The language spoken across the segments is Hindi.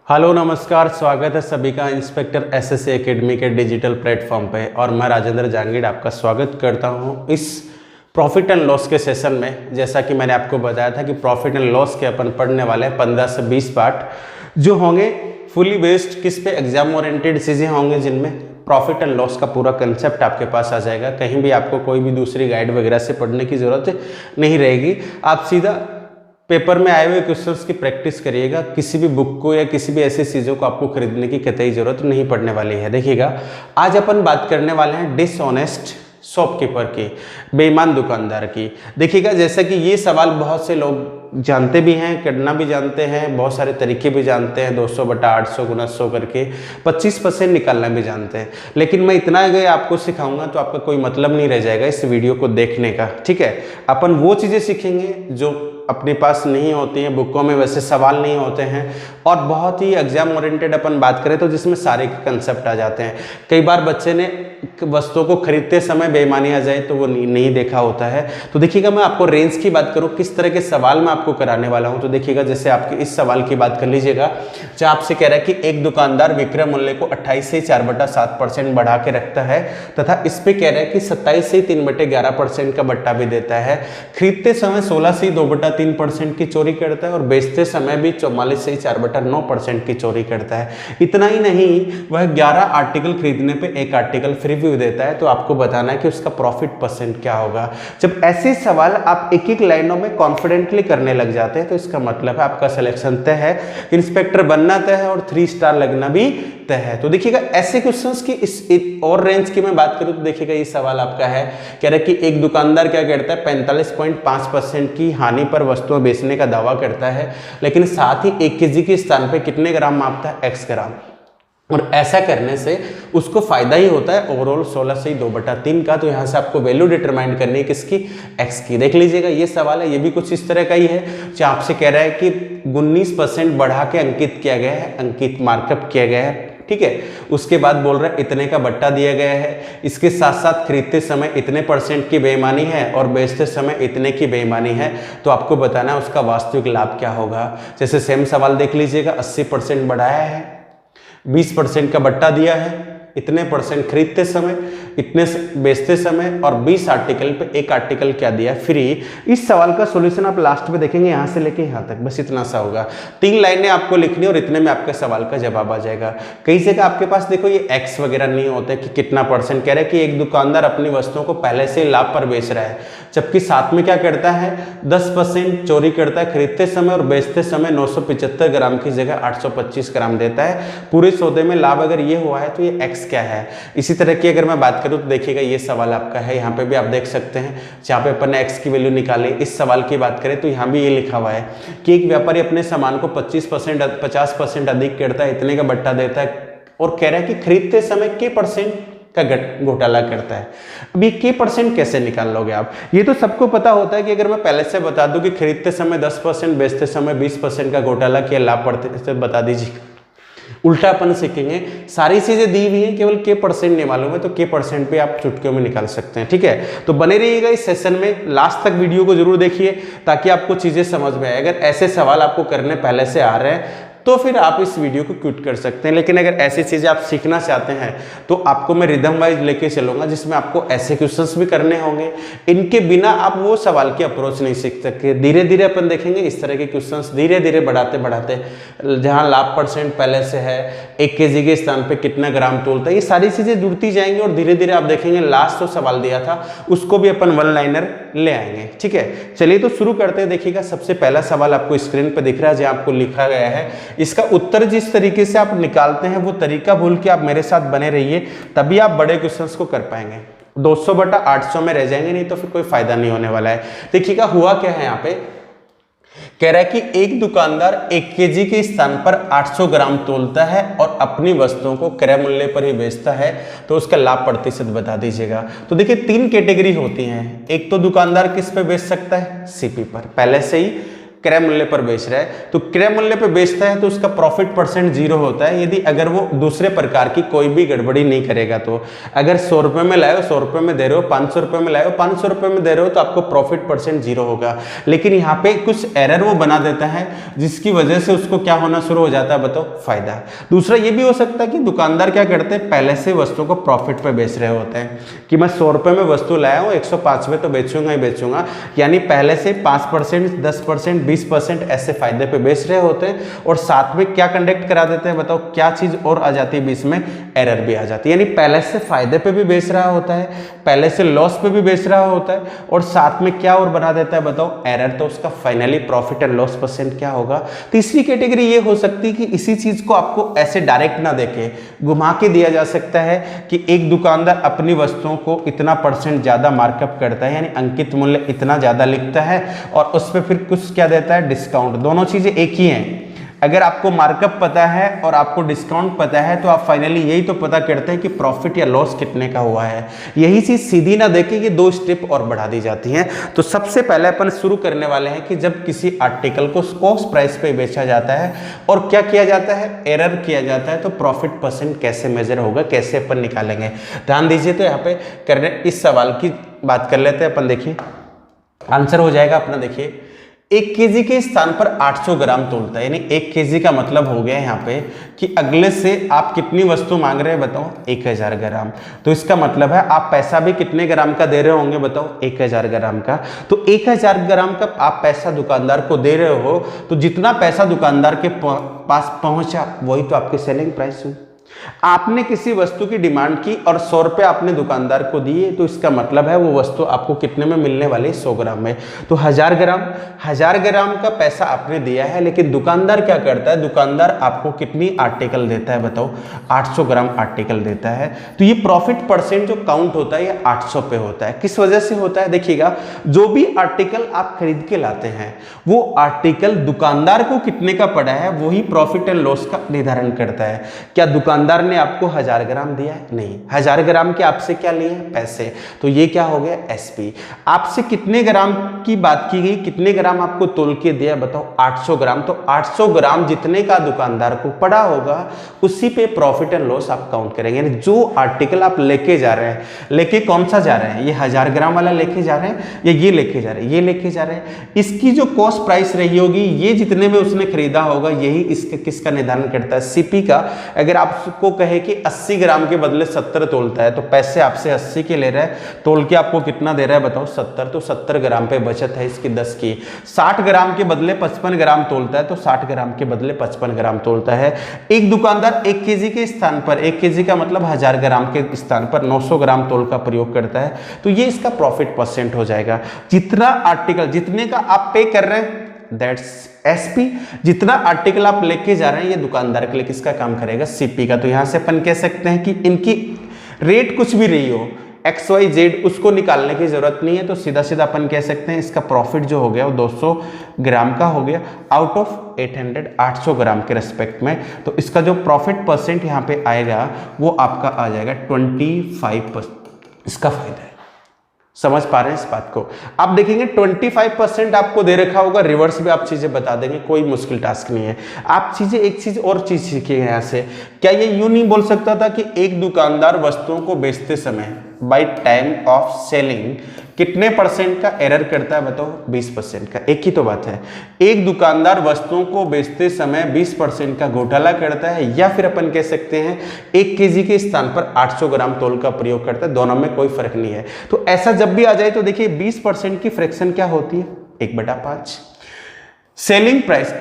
हेलो नमस्कार, स्वागत है सभी का इंस्पेक्टर एसएससी एकेडमी के डिजिटल प्लेटफॉर्म पे। और मैं राजेंद्र जांगीड़ आपका स्वागत करता हूं इस प्रॉफिट एंड लॉस के सेशन में। जैसा कि मैंने आपको बताया था कि प्रॉफिट एंड लॉस के अपन पढ़ने वाले हैं 15 से 20 पार्ट जो होंगे फुली बेस्ड किस पे, एग्जाम ओरिएंटेड चीज़ें होंगे जिनमें प्रॉफिट एंड लॉस का पूरा कंसेप्ट आपके पास आ जाएगा। कहीं भी आपको कोई भी दूसरी गाइड वगैरह से पढ़ने की ज़रूरत नहीं रहेगी। आप सीधा पेपर में आए हुए क्वेश्चंस की प्रैक्टिस करिएगा। किसी भी बुक को या किसी भी ऐसी चीज़ों को आपको खरीदने की कतई ज़रूरत नहीं पड़ने वाली है। देखिएगा, आज अपन बात करने वाले हैं डिसऑनेस्ट शॉपकीपर की, बेईमान दुकानदार की। देखिएगा, जैसा कि ये सवाल बहुत से लोग जानते भी हैं, करना भी जानते हैं, बहुत सारे तरीके भी जानते हैं, 200/800 × 100 करके 25% निकालना भी जानते हैं। लेकिन मैं इतना अगर आपको सिखाऊंगा तो आपका कोई मतलब नहीं रह जाएगा इस वीडियो को देखने का। ठीक है, अपन वो चीज़ें सीखेंगे जो अपने पास नहीं होती हैं, बुकों में वैसे सवाल नहीं होते हैं, और बहुत ही एग्जाम ओरिएंटेड अपन बात करें तो जिसमें सारे कंसेप्ट आ जाते हैं। कई बार बच्चे ने वस्तुओं को खरीदते समय बेईमानी आ जाए तो वो नहीं देखा होता है। तो देखिएगा, मैं आपको रेंज की बात करूं, किस तरह के सवाल मैं आपको कराने वाला हूं। तो देखिएगा, जैसे आपके इस सवाल की बात कर लीजिएगा, जहाँ आपसे कह रहा है कि एक दुकानदार विक्रय मूल्य को 28 से 4/7% बढ़ा के रखता है तथा इस पे कह रहा है कि 27 से 3/11% का बट्टा भी देता है। खरीदते समय 16 से 2/3% की चोरी करता है और बेचते समय भी 44 से 4/9% की चोरी करता है। इतना ही नहीं, वह 11 आर्टिकल खरीदने पे एक आर्टिकल फ्री भी देता है। तो आपको बताना है कि उसका प्रॉफिट परसेंट क्या होगा। जब ऐसे सवाल आप एक एक लाइनों में कॉन्फिडेंटली करने लग जाते हैं तो इसका मतलब है आपका सिलेक्शन तय है, इंस्पेक्टर बनना तय है और 3 स्टार लगना भी तय है। तो देखिएगा, ऐसे क्वेश्चंस की इस और रेंज की मैं बात करूं तो देखिएगा, ये सवाल आपका है, कह रहा है कि एक दुकानदार क्या करता है, 45.5% की हानि पर वस्तुएं बेचने का दावा करता है, लेकिन साथ ही 1 केजी के स्थान पर कितने ग्राम मापता है, x ग्राम। और ऐसा करने से उसको फायदा ही होता है ओवरऑल 16 से 2/3 का। तो यहाँ से आपको वैल्यू डिटरमाइन करनी है किसकी, x की। देख लीजिएगा, ये सवाल है, ये भी कुछ इस तरह का ही है, जो आपसे कह रहा है कि 19% बढ़ा के अंकित किया गया है, अंकित मार्कअप किया गया है। ठीक है, उसके बाद बोल रहा है इतने का बट्टा दिया गया है, इसके साथ साथ खरीदते समय इतने % की बेईमानी है और बेचते समय इतने की बेईमानी है। तो आपको बताना है उसका वास्तविक लाभ क्या होगा। जैसे सेम सवाल देख लीजिएगा, 80% बढ़ाया है, 20% का बट्टा दिया है, इतने % खरीदते समय, इतने बेचते समय, और 20 आर्टिकल पे एक आर्टिकल क्या दिया, फ्री। इस सवाल का सॉल्यूशन आप लास्ट में देखेंगे, यहाँ से लेके यहाँ तक बस इतना सा होगा। 3 लाइनें आपको लिखनी और इतने में आपके सवाल का जवाब आ जाएगा। कई जगह आपके पास देखो ये एक्स वगैरह नहीं होता कि कितना % कह रहे हैं कि एक दुकानदार अपनी वस्तुओं को पहले से लाभ पर बेच रहा है, जबकि साथ में क्या करता है, 10% चोरी करता है खरीदते समय और बेचते समय 975 ग्राम की जगह 825 ग्राम देता है। पूरे सौदे में लाभ अगर ये हुआ है तो ये एक्स क्या है। इसी तरह की अगर मैं बात करूं तो देखिएगा, ये सवाल आपका है, यहाँ पे भी आप देख सकते हैं, जहाँ पे अपन ने एक्स की वैल्यू निकाली। इस सवाल की बात करें तो यहाँ भी ये लिखा हुआ है कि एक व्यापारी अपने सामान को 50% अधिक करता है, इतने का बट्टा देता है, और कह रहा है कि खरीदते समय के % का घोटाला करता है। अब ये के % कैसे निकाल लोगे आप। ये तो सबको पता होता है कि अगर मैं पहले से बता दूं कि खरीदते समय 10%, बेचते समय 20% का घोटाला किया, लाभ पड़ते बता दीजिए। उल्टा अपन सीखेंगे, सारी चीजें दी हुई हैं, केवल के % नहीं मालूम है तो के % पे आप चुटकियों में निकाल सकते हैं। ठीक है, तो बने रहिएगा इस सेशन में, लास्ट तक वीडियो को जरूर देखिए ताकि आपको चीजें समझ में आए। अगर ऐसे सवाल आपको करने पहले से आ रहे हैं तो फिर आप इस वीडियो को क्विट कर सकते हैं। लेकिन अगर ऐसी चीज़ें आप सीखना चाहते हैं तो आपको मैं रिदम वाइज लेके चलूंगा, जिसमें आपको ऐसे क्वेश्चंस भी करने होंगे। इनके बिना आप वो सवाल की अप्रोच नहीं सीख सकते। धीरे धीरे अपन देखेंगे इस तरह के क्वेश्चंस, धीरे धीरे बढ़ाते बढ़ाते, जहाँ लाभ % पहले से है, 1 केजी के स्थान पर कितना ग्राम तोलता है, ये सारी चीज़ें जुड़ती जाएंगी और धीरे धीरे आप देखेंगे लास्ट जो सवाल दिया था उसको भी अपन 1 लाइनर ले आएंगे। ठीक है, चलिए तो शुरू करते हैं। देखिएगा, सबसे पहला सवाल आपको स्क्रीन पर दिख रहा है, जहाँ आपको लिखा गया है, इसका उत्तर जिस तरीके से आप निकालते हैं वो तरीका भूल के आप मेरे साथ बने रहिए, तभी आप बड़े क्वेश्चंस को कर पाएंगे। 200/800 में रह जाएंगे, नहीं तो फिर कोई फायदा नहीं होने वाला है। देखिएगा, हुआ क्या है, यहाँ पे कह रहा है कि एक दुकानदार 1 केजी के स्थान पर 800 ग्राम तोलता है और अपनी वस्तुओं को क्रय मूल्य पर ही बेचता है, तो उसका लाभ % बता दीजिएगा। तो देखिए, 3 कैटेगरी होती हैं। एक तो दुकानदार किस पे बेच सकता है, सीपी पर, पहले से ही क्रय मूल्य पर बेच रहा है, तो क्रय मूल्य पर बेचता है तो उसका प्रॉफिट परसेंट 0 होता है यदि अगर वो दूसरे प्रकार की कोई भी गड़बड़ी नहीं करेगा। तो अगर 100 रुपये में लाए हो 100 रुपये में दे रहे हो, 500 रुपये में लाए हो 500 रुपये में दे रहे हो, तो आपको प्रॉफिट परसेंट 0 होगा। लेकिन यहाँ पे कुछ एरर वो बना देता है जिसकी वजह से उसको क्या होना शुरू हो जाता है, बताओ, फायदा। दूसरा ये भी हो सकता है कि दुकानदार क्या करते हैं, पहले से वस्तु को प्रॉफिट पे बेच रहे होते हैं कि मैं 100 रुपये में वस्तु लाया हूँ 105 में तो बेचूंगा ही बेचूंगा, यानी पहले से 5%, 10%, 20% ऐसे फायदे पे बेच रहे होते हैं। और साथ में क्या कंडक्ट करा देते हैं, बताओ क्या चीज और आ जाती है बीच में, एरर भी आ जाती है। यानी पहले से फायदे पे भी बेच रहा होता है, पहले से लॉस पे भी बेच रहा होता है, और साथ में क्या और बना देता है, बताओ, एरर। तो उसका finally profit and loss percent क्या होगा। तीसरी कैटेगरी ये हो सकती है कि इसी चीज को आपको ऐसे डायरेक्ट ना देके घुमा के दिया जा सकता है कि एक दुकानदार अपनी वस्तुओं को इतना परसेंट ज्यादा मार्कअप करता है, यानी अंकित मूल्य इतना ज्यादा लिखता है और उस पर फिर कुछ क्या देता है, डिस्काउंट। दोनों चीजें एक ही हैं। अगर आपको मार्कअप पता है और आपको डिस्काउंट पता है तो आप फाइनली यही तो पता करते हैं कि प्रॉफिट या लॉस कितने का हुआ है। यही चीज सीधी ना देके कि 2 स्टेप और बढ़ा दी जाती हैं। तो सबसे पहले अपन शुरू करने वाले हैं कि जब किसी आर्टिकल को कॉस्ट प्राइस पे बेचा जाता है और क्या किया जाता है, एरर किया जाता है, तो प्रॉफिट परसेंट कैसे मेजर होगा, कैसे अपन निकालेंगे। ध्यान दीजिए। तो यहाँ पे करने इस सवाल की बात कर लेते हैं अपन। देखिए आंसर हो जाएगा अपना। देखिए 1 केजी के स्थान पर 800 ग्राम तोलता है, यानी 1 केजी का मतलब हो गया यहाँ पे कि अगले से आप कितनी वस्तु मांग रहे हैं, बताओ, 1000 ग्राम। तो इसका मतलब है आप पैसा भी कितने ग्राम का दे रहे होंगे, बताओ, 1000 ग्राम का। तो 1000 ग्राम का आप पैसा दुकानदार को दे रहे हो, तो जितना पैसा दुकानदार के पास पहुंचा वही तो आपकी सेलिंग प्राइस हुई। आपने किसी वस्तु की डिमांड की और 100 रुपये आपने दुकानदार को दिए, तो इसका मतलब है वो वस्तु आपको कितने में मिलने वाली, 100 ग्राम में। तो 1000 ग्राम का पैसा आपने दिया है, लेकिन दुकानदार क्या करता है, दुकानदार आपको कितनी आर्टिकल देता है, बताओ, 800 ग्राम आर्टिकल देता है। तो ये प्रॉफिट परसेंट जो काउंट होता है ये 800 पे होता है। किस वजह से होता है, देखिएगा, जो भी आर्टिकल आप खरीद के लाते हैं वो आर्टिकल दुकानदार को कितने का पड़ा है वही प्रॉफिट एंड लॉस का निर्धारण करता है। क्या दुकानदार ने आपको 1000 ग्राम दिया है, नहीं, 1000 ग्राम के आपसे क्या लिए, पैसे। तो ये क्या हो गया, एसपी। आपसे कितने ग्राम की बात की गई, कितने ग्राम आपको तोल के दिया, बताओ, 800 ग्राम। तो 800 ग्राम जितने का दुकानदार को पड़ा होगा उसी पे प्रॉफिट एंड लॉस आप काउंट करेंगे। यानी जो आर्टिकल आप लेके जा रहे हैं, लेके कौन सा जा रहे हैं, ये 1000 ग्राम वाला लेके जा रहे हैं या ये लेके जा रहे हैं, ये लेके जा रहे हैं, इसकी जो कॉस्ट प्राइस रही होगी, ये जितने में उसने खरीदा होगा, यही इसका किसका निर्धारण करता है, सीपी का। अगर आपको कहे कि 80 ग्राम के बदले 70 तोलता है, तो पैसे आपसे 80 के ले रहा है, तोल के आपको कितना दे रहा है, बताओ, 70। तो 70 ग्राम पे बचत है इसकी 10 की। 60 ग्राम के बदले 55 ग्राम तोलता है, तो 60 ग्राम के बदले 55 ग्राम तोलता है। एक दुकानदार 1 केजी के स्थान पर, 1 केजी का मतलब 1000 ग्राम के स्थान पर 900 ग्राम तोल का प्रयोग करता है। तो ये इसका प्रॉफिट परसेंट हो जाएगा। जितना आर्टिकल, जितने का आप पे कर रहे हैं, दैट्स एसपी। जितना आर्टिकल आप लेके जा रहे हैं ये दुकानदार के लिए किसका काम करेगा, सीपी का। तो यहां से अपन कह सकते हैं कि इनकी रेट कुछ भी रही हो, XYZ, उसको निकालने की जरूरत नहीं है। तो सीधा सीधा अपन कह सकते हैं इसका प्रॉफिट जो हो गया वो 200 ग्राम का हो गया आउट ऑफ 800, 800 ग्राम के रेस्पेक्ट में। तो इसका जो प्रॉफिट परसेंट यहाँ पे आएगा वो आपका आ जाएगा 25%। इसका फायदा है। समझ पा रहे हैं इस बात को। आप देखेंगे 25% आपको दे रखा होगा, रिवर्स भी आप चीजें बता देंगे, कोई मुश्किल टास्क नहीं है। आप चीजें, एक चीज और चीज सीखिएगा यहाँ से। क्या ये यूं नहीं बोल सकता था कि एक दुकानदार वस्तुओं को बेचते समय बाय टाइम ऑफ सेलिंग कितने परसेंट का एरर करता है, बताओ, 20% का। एक ही तो बात है। एक दुकानदार वस्तुओं को बेचते समय 20% का घोटाला करता है, या फिर अपन कह सकते हैं 1 केजी के स्थान पर 800 ग्राम तोल का प्रयोग करता है। दोनों में कोई फर्क नहीं है। तो ऐसा जब भी आ जाए तो देखिए 20% की फ्रैक्शन क्या होती है, 1/5। सेलिंग प्राइस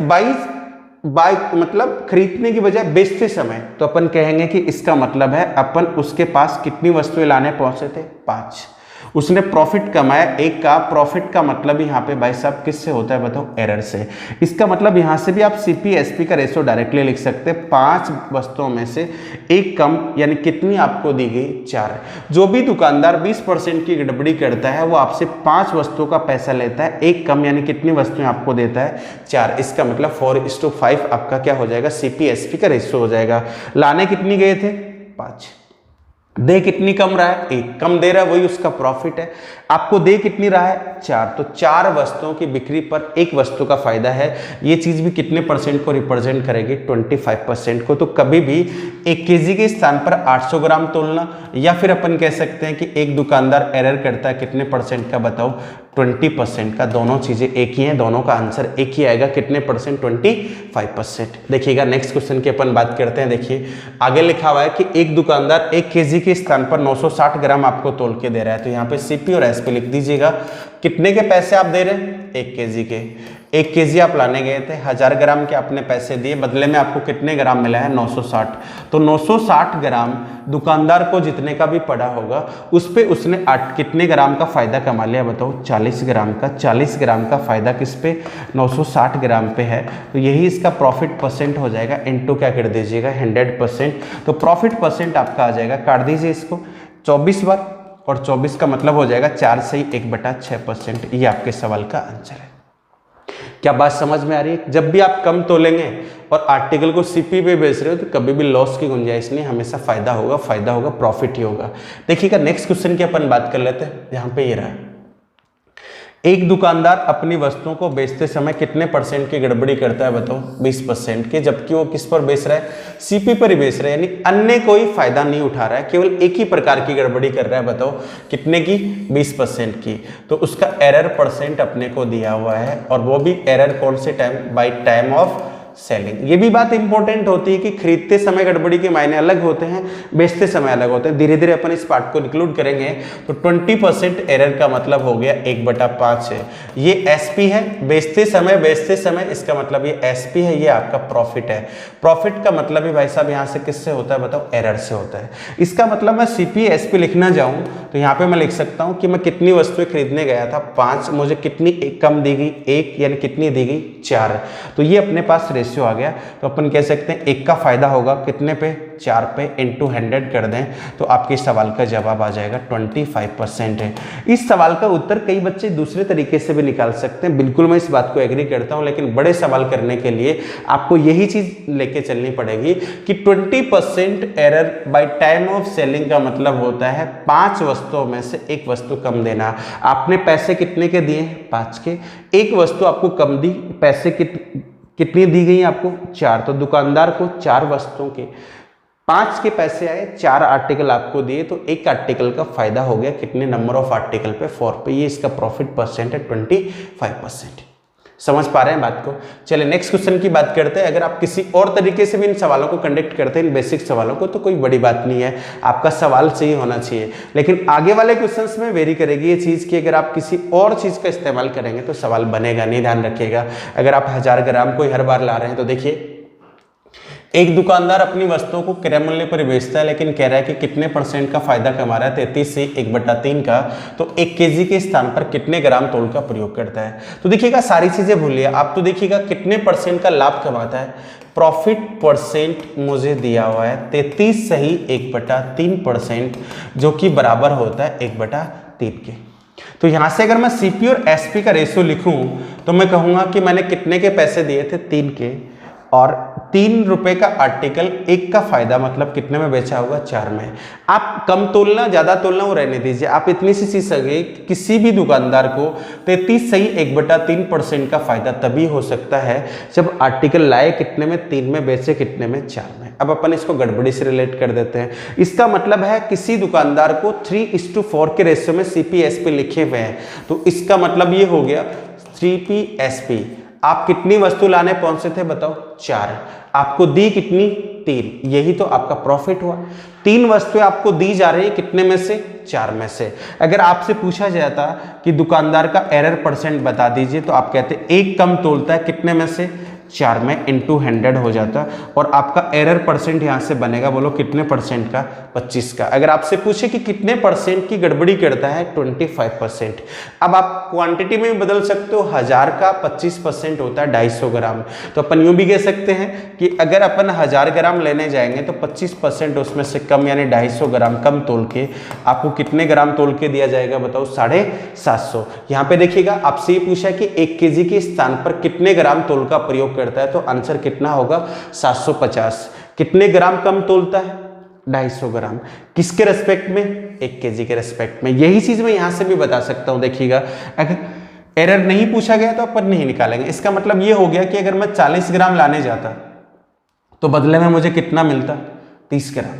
बाय मतलब खरीदने की बजाय बेचते समय, तो अपन कहेंगे कि इसका मतलब है अपन उसके पास कितनी वस्तुएं लाने पहुंचे थे, 5। उसने प्रॉफिट कमाया 1 का। प्रॉफिट का मतलब यहाँ पे भाई साहब किससे होता है, बताओ, एरर से। इसका मतलब यहाँ से भी आप सीपी एसपी का रेशो डायरेक्टली लिख सकते हैं। 5 वस्तुओं में से 1 कम, यानी कितनी आपको दी गई, 4। जो भी दुकानदार 20% की गड़बड़ी करता है वो आपसे 5 वस्तुओं का पैसा लेता है, 1 कम, यानी कितनी वस्तुएं आपको देता है, 4। इसका मतलब 4:5 आपका क्या हो जाएगा, सीपी एसपी का रेशो हो जाएगा। लाने कितनी गए थे, 5। दे कितनी कम रहा है, 1 कम दे रहा है, वही उसका प्रॉफिट है। आपको दे कितनी रहा है, 4, तो 4 वस्तुओं की बिक्री पर एक वस्तु का फायदा है। ये चीज़ भी कितने परसेंट को रिप्रेजेंट करेगी? 25% को। तो कभी भी 1 केजी के स्थान पर 800 ग्राम तोलना, या फिर अपन कह सकते हैं कि एक दुकानदार एरर करता है कितने परसेंट का? बताओ, 20% का। दोनों चीज़ें एक ही हैं, दोनों का आंसर एक ही आएगा। कितने परसेंट? 25%। देखिएगा नेक्स्ट क्वेश्चन की अपन बात करते हैं। देखिए आगे लिखा हुआ है कि एक दुकानदार 1 केजी के स्थान पर 960 ग्राम आपको तोल के दे रहा है। तो यहाँ पे सीपी और एसपी लिख दीजिएगा। कितने के पैसे आप दे रहे हैं? 1 केजी के। 1 केजी आप लाने गए थे, 1000 ग्राम के आपने पैसे दिए, बदले में आपको कितने ग्राम मिला है? 960। तो 960 ग्राम दुकानदार को जितने का भी पड़ा होगा उस पे उसने कितने ग्राम का फायदा कमा लिया? बताओ, 40 ग्राम का। 40 ग्राम का फायदा किस पे? 960 ग्राम पे है। तो यही इसका प्रॉफिट परसेंट हो जाएगा। इनटू क्या कर दीजिएगा? 100%। तो प्रॉफिट परसेंट आपका आ जाएगा, काट दीजिए इसको 24 बार, और 24 का मतलब हो जाएगा 4 से 1/6%। ये आपके सवाल का आंसर है। क्या बात समझ में आ रही है? जब भी आप कम तोलेंगे और आर्टिकल को सीपी पे बेच रहे हो तो कभी भी लॉस की गुंजाइश नहीं, हमेशा फायदा होगा, प्रॉफिट ही होगा। देखिएगा नेक्स्ट क्वेश्चन की अपन बात कर लेते हैं। यहाँ पे ये रहा, एक दुकानदार अपनी वस्तुओं को बेचते समय कितने परसेंट की गड़बड़ी करता है? बताओ, 20% की, जबकि वो किस पर बेच रहा है? सीपी पर ही बेच रहा है, यानी अन्य कोई फायदा नहीं उठा रहा है, केवल एक ही प्रकार की गड़बड़ी कर रहा है। बताओ कितने की? 20% की। तो उसका एरर परसेंट अपने को दिया हुआ है, और वो भी एरर कौन से time? By time of selling. ये भी बात इंपॉर्टेंट होती है कि खरीदते समय गड़बड़ी के मायने अलग होते हैं, बेचते समय अलग होते हैं। धीरे धीरे अपन इस पार्ट को इंक्लूड करेंगे। तो 20% एरर का मतलब हो गया 1/5 है। ये एसपी है, बेचते समय, इसका मतलब ये एसपी है, ये आपका प्रॉफिट है। प्रॉफिट का मतलब ही भाई साहब यहाँ से किससे होता है? बताओ, एरर से होता है। इसका मतलब मैं सीपी एसपी लिखना जाऊँ तो यहाँ पे मैं लिख सकता हूँ कि मैं कितनी वस्तुएं खरीदने गया था? 5, मुझे कितनी कम दी गई? 1, यानी कितनी दी गई? 4। तो ये अपने पास रेशियो आ गया। तो अपन कह सकते हैं 1 का फायदा होगा कितने पे? 4 पे। इनटू 100 कर दें तो आपके सवाल का जवाब आ जाएगा 25% है। इस सवाल का उत्तर कई बच्चे दूसरे तरीके से भी निकाल सकते हैं, बिल्कुल मैं इस बात को एग्री करता हूं, लेकिन बड़े सवाल करने के लिए आपको यही चीज लेके चलनी पड़ेगी कि 20% error by time of selling का मतलब होता है 5 वस्तुओं में से एक वस्तु कम देना। आपने पैसे कितने के दिए? 5 के। एक वस्तु आपको कम दी, पैसे कितनी दी गई आपको? 4। तो दुकानदार को 4 वस्तुओं के 5 के पैसे आए, 4 आर्टिकल आपको दिए, तो एक आर्टिकल का फायदा हो गया कितने नंबर ऑफ आर्टिकल पे? 4 पे। ये इसका प्रॉफिट परसेंट है 25%। समझ पा रहे हैं बात को? चलिए नेक्स्ट क्वेश्चन की बात करते हैं। अगर आप किसी और तरीके से भी इन सवालों को कंडक्ट करते हैं, इन बेसिक सवालों को, तो कोई बड़ी बात नहीं है, आपका सवाल सही होना चाहिए। लेकिन आगे वाले क्वेश्चंस में वेरी करेगी ये चीज़ कि अगर आप किसी और चीज़ का इस्तेमाल करेंगे तो सवाल बनेगा नहीं, ध्यान रखिएगा। अगर आप 1000 ग्राम को हर बार ला रहे हैं तो देखिए, एक दुकानदार अपनी वस्तुओं को क्रय मूल्य पर बेचता है, लेकिन कह रहा है कि कितने परसेंट का फायदा कमा रहा है? 33 से 1/3 का। तो 1 केजी के स्थान पर कितने ग्राम तोल का प्रयोग करता है? तो देखिएगा सारी चीजें भूलिए, आप तो देखिएगा कितने परसेंट का लाभ कमाता है। प्रॉफिट परसेंट मुझे दिया हुआ है 33 सही 1/3%, जो कि बराबर होता है 1/3 के। तो यहां से अगर मैं सीपी और एसपी का रेशियो लिखूं तो मैं कहूंगा कि मैंने कितने के पैसे दिए थे? 3 के, और 3 रुपए का आर्टिकल, 1 का फायदा मतलब कितने में बेचा होगा? 4 में। आप कम तोलना ज्यादा तोलना वो रहने दीजिए, आप इतनी सी चीज सके किसी भी दुकानदार को 33 सही 1/3% का फायदा तभी हो सकता है जब आर्टिकल लाए कितने में? 3 में, बेचे कितने में? 4 में। अब अपन इसको गड़बड़ी से रिलेट कर देते हैं। इसका मतलब है किसी दुकानदार को 3:4 के रेशियो में सीपी एसपी लिखे हुए हैं, तो इसका मतलब ये हो गया 3P SP। आप कितनी वस्तु लाने पहुंचे थे? बताओ, 4। आपको दी कितनी? 3। यही तो आपका प्रॉफिट हुआ। 3 वस्तुएं आपको दी जा रही है, कितने में से? 4 में से। अगर आपसे पूछा जाता कि दुकानदार का एरर परसेंट बता दीजिए, तो आप कहते 1 कम तोलता है, कितने में से? 4 में। इनटू 100 हो जाता, और आपका एरर परसेंट यहां से बनेगा, बोलो कितने परसेंट का? 25 का। अगर आपसे पूछे कि कितने परसेंट की गड़बड़ी करता है? 25%। अब आप क्वांटिटी में बदल सकते हो, 1000 का 25% होता है 250 ग्राम। तो अपन यूं भी कह सकते हैं कि अगर अपन 1000 ग्राम लेने जाएंगे तो 25% उसमें से कम, यानी 250 ग्राम कम तोल के आपको कितने ग्राम तोल के दिया जाएगा? बताओ, 750। यहाँ पे देखिएगा आपसे ये पूछा कि 1 केजी के स्थान पर कितने ग्राम तोल का प्रयोग करता है, तो आंसर कितना होगा? 750। कितने ग्राम कम तोलता है? 250 ग्राम। किसके रेस्पेक्ट में? 1 केजी के रेस्पेक्ट में। यही चीज मैं यहां से भी बता सकता हूं। देखिएगा, अगर एरर नहीं पूछा गया तो अपन नहीं निकालेंगे। इसका मतलब ये हो गया कि अगर मैं 40 ग्राम लाने जाता तो बदले में मुझे कितना मिलता, 30 ग्राम।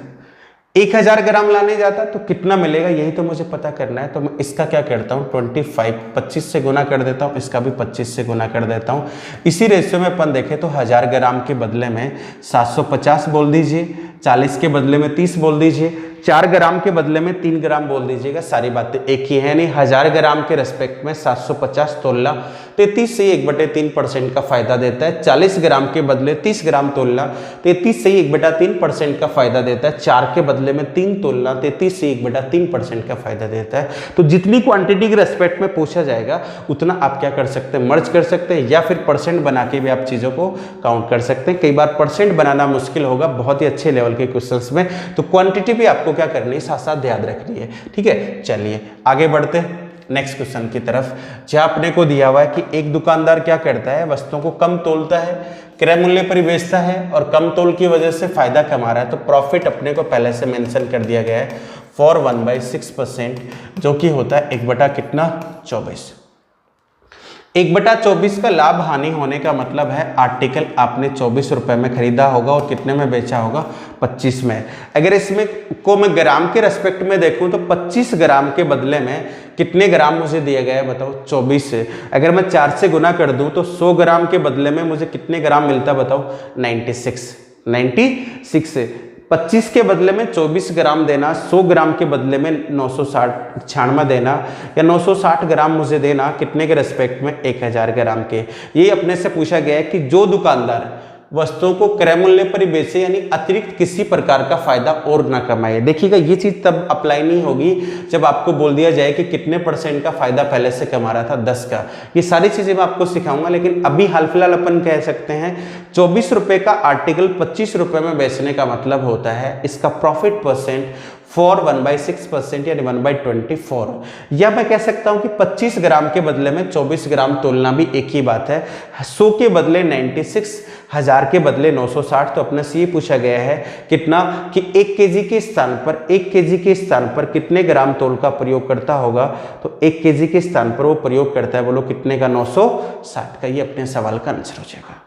1000 ग्राम लाने जाता तो कितना मिलेगा, यही तो मुझे पता करना है। तो मैं इसका क्या करता हूँ, 25 से गुना कर देता हूँ, इसका भी 25 से गुना कर देता हूँ। इसी रेशियो में अपन देखें तो 1000 ग्राम के बदले में 750 बोल दीजिए, 40 के बदले में 30 बोल दीजिए, 4 ग्राम के बदले में 3 ग्राम बोल दीजिएगा। सारी बातें एक ही है, नहीं 1000 ग्राम के रेस्पेक्ट में 750 तोलना 33 से 1/3% का फायदा देता है। 40 ग्राम के बदले 30 ग्राम तोलना 33 से 1/3% का फायदा देता है। 4 के बदले में 3 तोलना 33 से 1/3% का फायदा देता है। तो जितनी क्वांटिटी के रेस्पेक्ट में पूछा जाएगा उतना आप क्या कर सकते हैं, मर्ज कर सकते हैं, या फिर परसेंट बना के भी आप चीज़ों को काउंट कर सकते हैं। कई बार परसेंट बनाना मुश्किल होगा बहुत ही अच्छे लेवल के क्वेश्चंस में, तो क्वांटिटी भी आपको क्या करनी है, साथ साथ याद रखनी है। ठीक है, चलिए आगे बढ़ते हैं नेक्स्ट क्वेश्चन की तरफ, जहां अपने को दिया हुआ है कि एक दुकानदार क्या करता है, वस्तुओं को कम तोलता है, क्रय मूल्य पर बेचता है और कम तोल की वजह से फायदा कमा रहा है। तो प्रॉफिट अपने को पहले से मेंशन कर दिया गया है फॉर 1/6%, जो कि होता है 1/24। 1/24 का लाभ हानि होने का मतलब है आर्टिकल आपने 24 रुपए में खरीदा होगा और कितने में बेचा होगा, 25 में। अगर इसमें को मैं ग्राम के रेस्पेक्ट में देखूं तो 25 ग्राम के बदले में कितने ग्राम मुझे दिया गया है बताओ, 24 से। अगर मैं 4 से गुना कर दूं तो 100 ग्राम के बदले में मुझे कितने ग्राम मिलता बताओ, 96 से। 25 के बदले में 24 ग्राम देना, 100 ग्राम के बदले में 996 देना, या 960 ग्राम मुझे देना कितने के रेस्पेक्ट में, 1000 ग्राम के। ये अपने से पूछा गया है कि जो दुकानदार वस्तुओं को क्रय मूल्य पर ही बेचे, यानी अतिरिक्त किसी प्रकार का फायदा और ना कमाए। देखिएगा ये चीज तब अप्लाई नहीं होगी जब आपको बोल दिया जाए कि कितने % का फायदा पहले से कमा रहा था, 10 का। ये सारी चीजें मैं आपको सिखाऊंगा, लेकिन अभी हाल फिलहाल अपन कह सकते हैं 24 रुपए का आर्टिकल 25 रुपए में बेचने का मतलब होता है इसका प्रॉफिट % फॉर 1/6% यानी 1/24। या मैं कह सकता हूं कि 25 ग्राम के बदले में 24 ग्राम तोलना भी एक ही बात है। 100 के बदले 96, 1000 के बदले 960। तो अपने से ये पूछा गया है कितना, कि 1 केजी के स्थान पर 1 केजी के स्थान पर कितने ग्राम तोल का प्रयोग करता होगा। तो 1 केजी के स्थान पर वो प्रयोग करता है, बोलो कितने का, 960 का। ये अपने सवाल का आंसर हो जाएगा।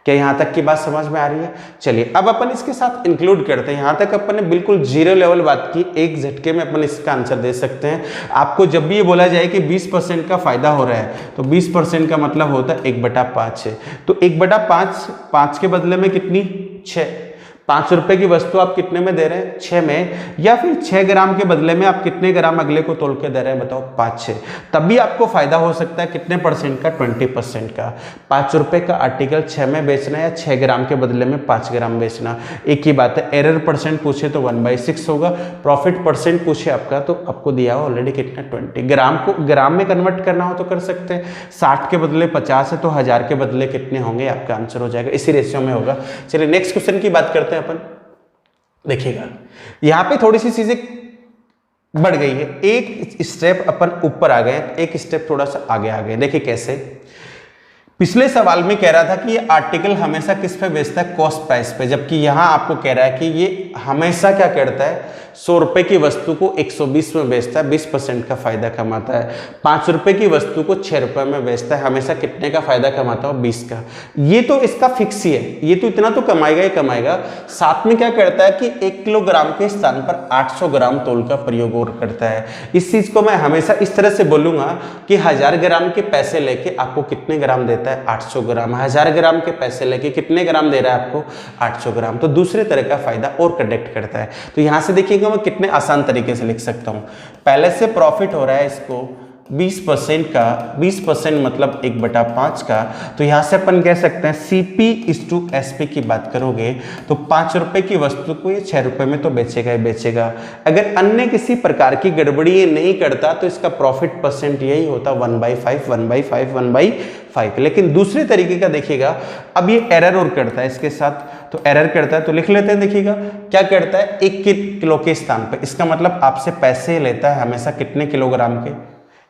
क्या यहां तक की बात समझ में आ रही है? चलिए अब अपन इसके साथ इंक्लूड करते हैं। यहां तक अपन ने बिल्कुल जीरो लेवल बात की, एक झटके में अपन इसका आंसर दे सकते हैं। आपको जब भी ये बोला जाए कि 20% का फायदा हो रहा है तो 20% का मतलब होता है 1/5 है। तो 1/5, 5 के बदले में कितनी, 6। 5 रुपए की वस्तु आप कितने में दे रहे हैं, 6 में। या फिर 6 ग्राम के बदले में आप कितने ग्राम अगले को तोल के दे रहे हैं बताओ, 5-6। तब भी आपको फायदा हो सकता है कितने % का, 20% का। 5 रुपए का आर्टिकल 6 में बेचना या 6 ग्राम के बदले में 5 ग्राम बेचना, एक ही बात है। एरर % पूछे तो 1/6 होगा, प्रॉफिट % पूछे आपका तो आपको दिया हो ऑलरेडी कितना, 20। ग्राम को ग्राम में कन्वर्ट करना हो तो कर सकते हैं। 60 के बदले 50 है तो 1000 के बदले कितने होंगे, आपका आंसर हो जाएगा। इसी रेशियो में होगा। चलिए नेक्स्ट क्वेश्चन की बात करते हैं अपन। देखिएगा यहां पे थोड़ी सी चीजें बढ़ गई है, एक स्टेप अपन ऊपर आ गए, एक स्टेप थोड़ा सा आगे आ गए। देखिए कैसे, पिछले सवाल में कह रहा था कि ये आर्टिकल हमेशा किस पे बेचता है, कॉस्ट प्राइस पे, जबकि यहां आपको कह रहा है कि ये हमेशा क्या करता है, 100 रुपए की वस्तु को 120 में बेचता है, 20% का फायदा कमाता है। 5 रुपए की वस्तु को 6 रुपए में बेचता है, हमेशा कितने का फायदा कमाता है, 20 का। ये तो इसका फिक्स ही है, ये तो इतना तो कमाएगा ही कमाएगा। साथ में क्या करता है कि 1 किलोग्राम के स्थान पर 800 ग्राम तोल का प्रयोग और करता है। इस चीज को मैं हमेशा इस तरह से बोलूंगा कि 1000 ग्राम के पैसे लेके आपको कितने ग्राम देता है, 800 ग्राम। 1000 ग्राम के पैसे लेके कितने ग्राम दे रहा है आपको, 800 ग्राम। तो दूसरे तरह का फायदा और कंडक्ट करता है। तो यहां से देखिएगा मैं कितने आसान तरीके से लिख सकता हूं। पहले से प्रॉफिट हो रहा है इसको 20% का, 20% मतलब 1/5 का। तो यहां से अपन कह सकते हैं CP/SP की बात करोगे तो 5 रुपए की वस्तु को ये 6 रुपए में तो बेचेगा ही बेचेगा। अगर अन्य किसी प्रकार की गड़बड़ी ये नहीं करता तो इसका प्रॉफिट % यही होता 1/5, 1/5, 1/5। लेकिन दूसरे तरीके का देखिएगा, अब ये एरर और करता है इसके साथ, तो एरर करता है तो लिख लेते हैं। देखिएगा क्या करता है, 1 किलो के स्थान पर, इसका मतलब आपसे पैसे लेता है हमेशा कितने किलोग्राम के,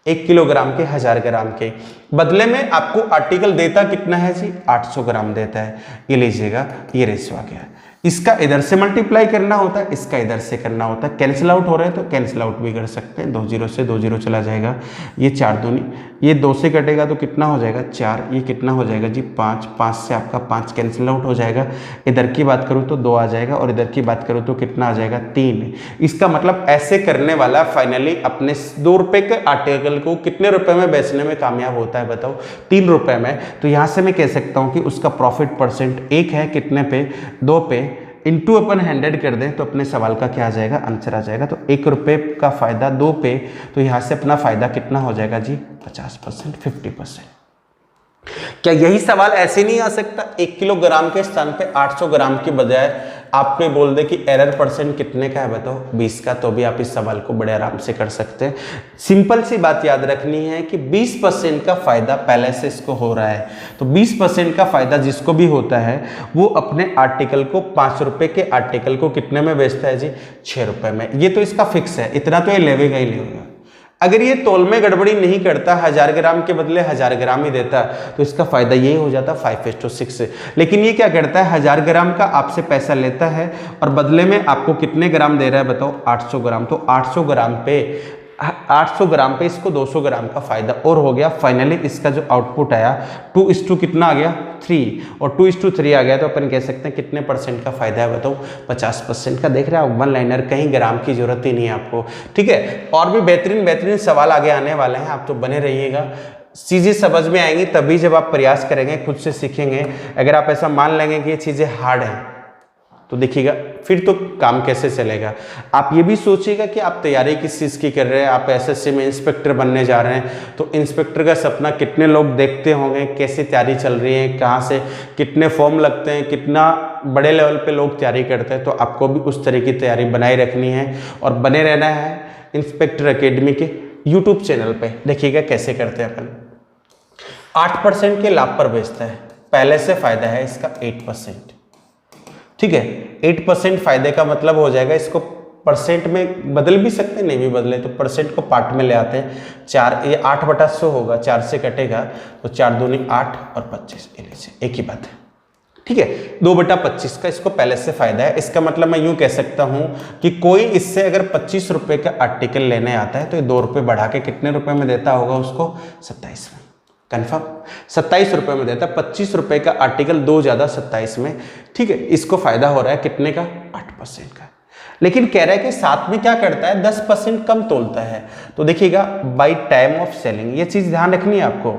1 किलोग्राम के, 1000 ग्राम के। बदले में आपको आर्टिकल देता कितना है जी, 800 ग्राम देता है। ये लीजिएगा, ये रेशियो आ गया। इसका इधर से मल्टीप्लाई करना होता है, इसका इधर से करना होता है। कैंसिल आउट हो रहा है तो कैंसिल आउट भी कर सकते हैं, 2 0 से 2 0 चला जाएगा। ये 4 दूनी ये 2 से कटेगा तो कितना हो जाएगा 4, ये कितना हो जाएगा जी 5, 5 से आपका 5 कैंसिल आउट हो जाएगा। इधर की बात करूँ तो 2 आ जाएगा और इधर की बात करूँ तो कितना आ जाएगा 3। इसका मतलब ऐसे करने वाला फाइनली अपने 2 रुपये के आर्टिकल को कितने रुपए में बेचने में कामयाब होता है बताओ, 3 रुपये में। तो यहाँ से मैं कह सकता हूँ कि उसका प्रॉफिट परसेंट 1 है, कितने पे 2 पे, इंटू अपन 100 कर दें तो अपने सवाल का क्या आ जाएगा, आंसर आ जाएगा। तो 1 रुपये का फ़ायदा 2 पे, तो यहाँ से अपना फ़ायदा कितना हो जाएगा जी 50%, 50%। क्या यही सवाल ऐसे नहीं आ सकता, 1 किलोग्राम के स्थान पे 800 ग्राम की बजाय आपको बोल दे कि एरर परसेंट कितने का है बताओ 20 का, तो भी आप इस सवाल को बड़े आराम से कर सकते हैं। सिंपल सी बात याद रखनी है कि 20% का फायदा पहले से इसको हो रहा है, तो 20% का फायदा जिसको भी होता है वो अपने आर्टिकल को 5 रुपए के आर्टिकल को कितने में बेचता है जी 6 रुपए में। ये तो इसका फिक्स है, इतना तो ये लेवेगा ही लेगा। अगर ये तोल में गड़बड़ी नहीं करता, 1000 ग्राम के बदले 1000 ग्राम ही देता, तो इसका फायदा ये हो जाता 5:6। लेकिन ये क्या करता है, 1000 ग्राम का आपसे पैसा लेता है और बदले में आपको कितने ग्राम दे रहा है बताओ 800 ग्राम। तो 800 ग्राम पे इसको 200 ग्राम का फायदा और हो गया। फाइनली इसका जो आउटपुट आया 2:3 कितना आ गया 3, और 2:3 आ गया तो अपन कह सकते हैं कितने परसेंट का फायदा है बताओ 50% का। देख रहे हैं आप, वन लाइनर, कहीं ग्राम की जरूरत ही नहीं है आपको। ठीक है, और भी बेहतरीन सवाल आगे आने वाले हैं, आप तो बने रहिएगा। चीज़ें समझ में आएंगी तभी जब आप प्रयास करेंगे, खुद से सीखेंगे। अगर आप ऐसा मान लेंगे कि ये चीज़ें हार्ड हैं तो देखिएगा फिर तो काम कैसे चलेगा। आप ये भी सोचिएगा कि आप तैयारी किस चीज़ की कर रहे हैं। आप एसएससी में इंस्पेक्टर बनने जा रहे हैं, तो इंस्पेक्टर का सपना कितने लोग देखते होंगे, कैसे तैयारी चल रही है, कहाँ से कितने फॉर्म लगते हैं, कितना बड़े लेवल पे लोग तैयारी करते हैं। तो आपको भी उस तरह की तैयारी बनाए रखनी है और बने रहना है इंस्पेक्टर एकेडमी के यूट्यूब चैनल पर। देखिएगा कैसे करते हैं अपन। 8% के लाभ पर बेचता है, पहले से फायदा है इसका 8%। ठीक है, 8% फायदे का मतलब हो जाएगा, इसको परसेंट में बदल भी सकते हैं, नहीं भी बदले तो परसेंट को पार्ट में ले आते हैं। 4, ये 8/100 होगा, 4 से कटेगा तो 4 दूनी 8 और 25, एक ही बात है। ठीक है, 2/25 का इसको पहले से फायदा है। इसका मतलब मैं यूं कह सकता हूं कि कोई इससे अगर 25 रुपए का आर्टिकल लेने आता है तो ये 2 रुपये बढ़ा के कितने रुपए में देता होगा उसको 27 में। कन्फर्म 27 रुपये में देता है। 25 रुपये का आर्टिकल 2 ज़्यादा 27 में। ठीक है, इसको फायदा हो रहा है कितने का 8% का। लेकिन कह रहा है कि साथ में क्या करता है 10% कम तोलता है। तो देखिएगा बाय टाइम ऑफ सेलिंग, ये चीज़ ध्यान रखनी है आपको,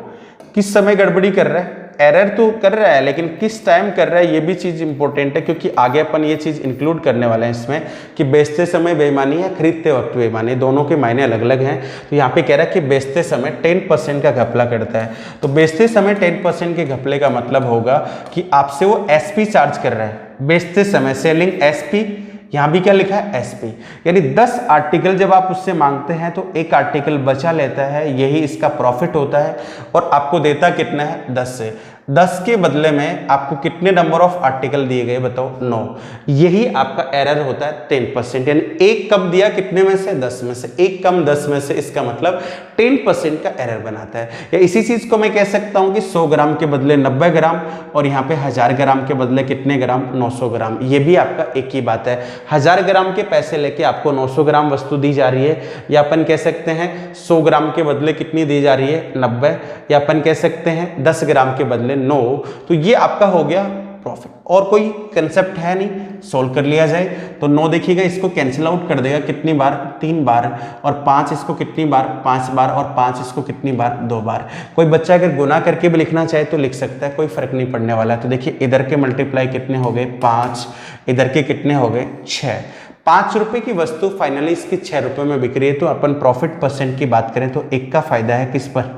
किस समय गड़बड़ी कर रहा है। एरर तो कर रहा है लेकिन किस टाइम कर रहा है ये भी चीज़ इंपॉर्टेंट है, क्योंकि आगे अपन ये चीज़ इंक्लूड करने वाले हैं इसमें कि बेचते समय बेईमानी है, खरीदते वक्त बेईमानी, दोनों के मायने अलग अलग हैं। तो यहाँ पे कह रहा है कि बेचते समय 10% का घपला करता है। तो बेचते समय 10% के घपले का मतलब होगा कि आपसे वो एसपी चार्ज कर रहा है बेचते समय, सेलिंग एसपी। यहाँ भी क्या लिखा है एसपी, यानी 10 आर्टिकल जब आप उससे मांगते हैं तो एक आर्टिकल बचा लेता है, यही इसका प्रॉफिट होता है। और आपको देता कितना है 10 से, 10 के बदले में आपको कितने नंबर ऑफ आर्टिकल दिए गए बताओ 9। यही आपका एरर होता है 10%, यानी एक कम दिया कितने में से 10 में से, एक कम 10 में से, इसका मतलब 10% का एरर बनाता है। या इसी चीज को मैं कह सकता हूं कि 100 ग्राम के बदले 90 ग्राम और यहाँ पे 1000 ग्राम के बदले कितने ग्राम 900 ग्राम। ये भी आपका एक ही बात है। 1000 ग्राम के पैसे लेके आपको 900 ग्राम वस्तु दी जा रही है, या अपन कह सकते हैं 100 ग्राम के बदले कितनी दी जा रही है 90, या अपन कह सकते हैं 10 ग्राम के बदले 9। तो ये आपका हो गया प्रॉफिट, और कोई कंसेप्ट है नहीं, सोल्व कर लिया जाए। तो 9 देखिएगा, इसको कैंसिल आउट कर देगा कितनी बार 3 बार, और 5 इसको कितनी बार 5 बार, और 5 इसको कितनी बार 2 बार। कोई बच्चा अगर गुना करके भी लिखना चाहे तो लिख सकता है, कोई फर्क नहीं पड़ने वाला है। तो देखिए इधर के मल्टीप्लाई कितने हो गए 5, इधर के कितने हो गए 6। 5 रुपए की वस्तु फाइनली इसकी 6 रुपए में बिक रही है। तो अपन प्रॉफिट परसेंट की बात करें तो एक का फायदा है किस पर,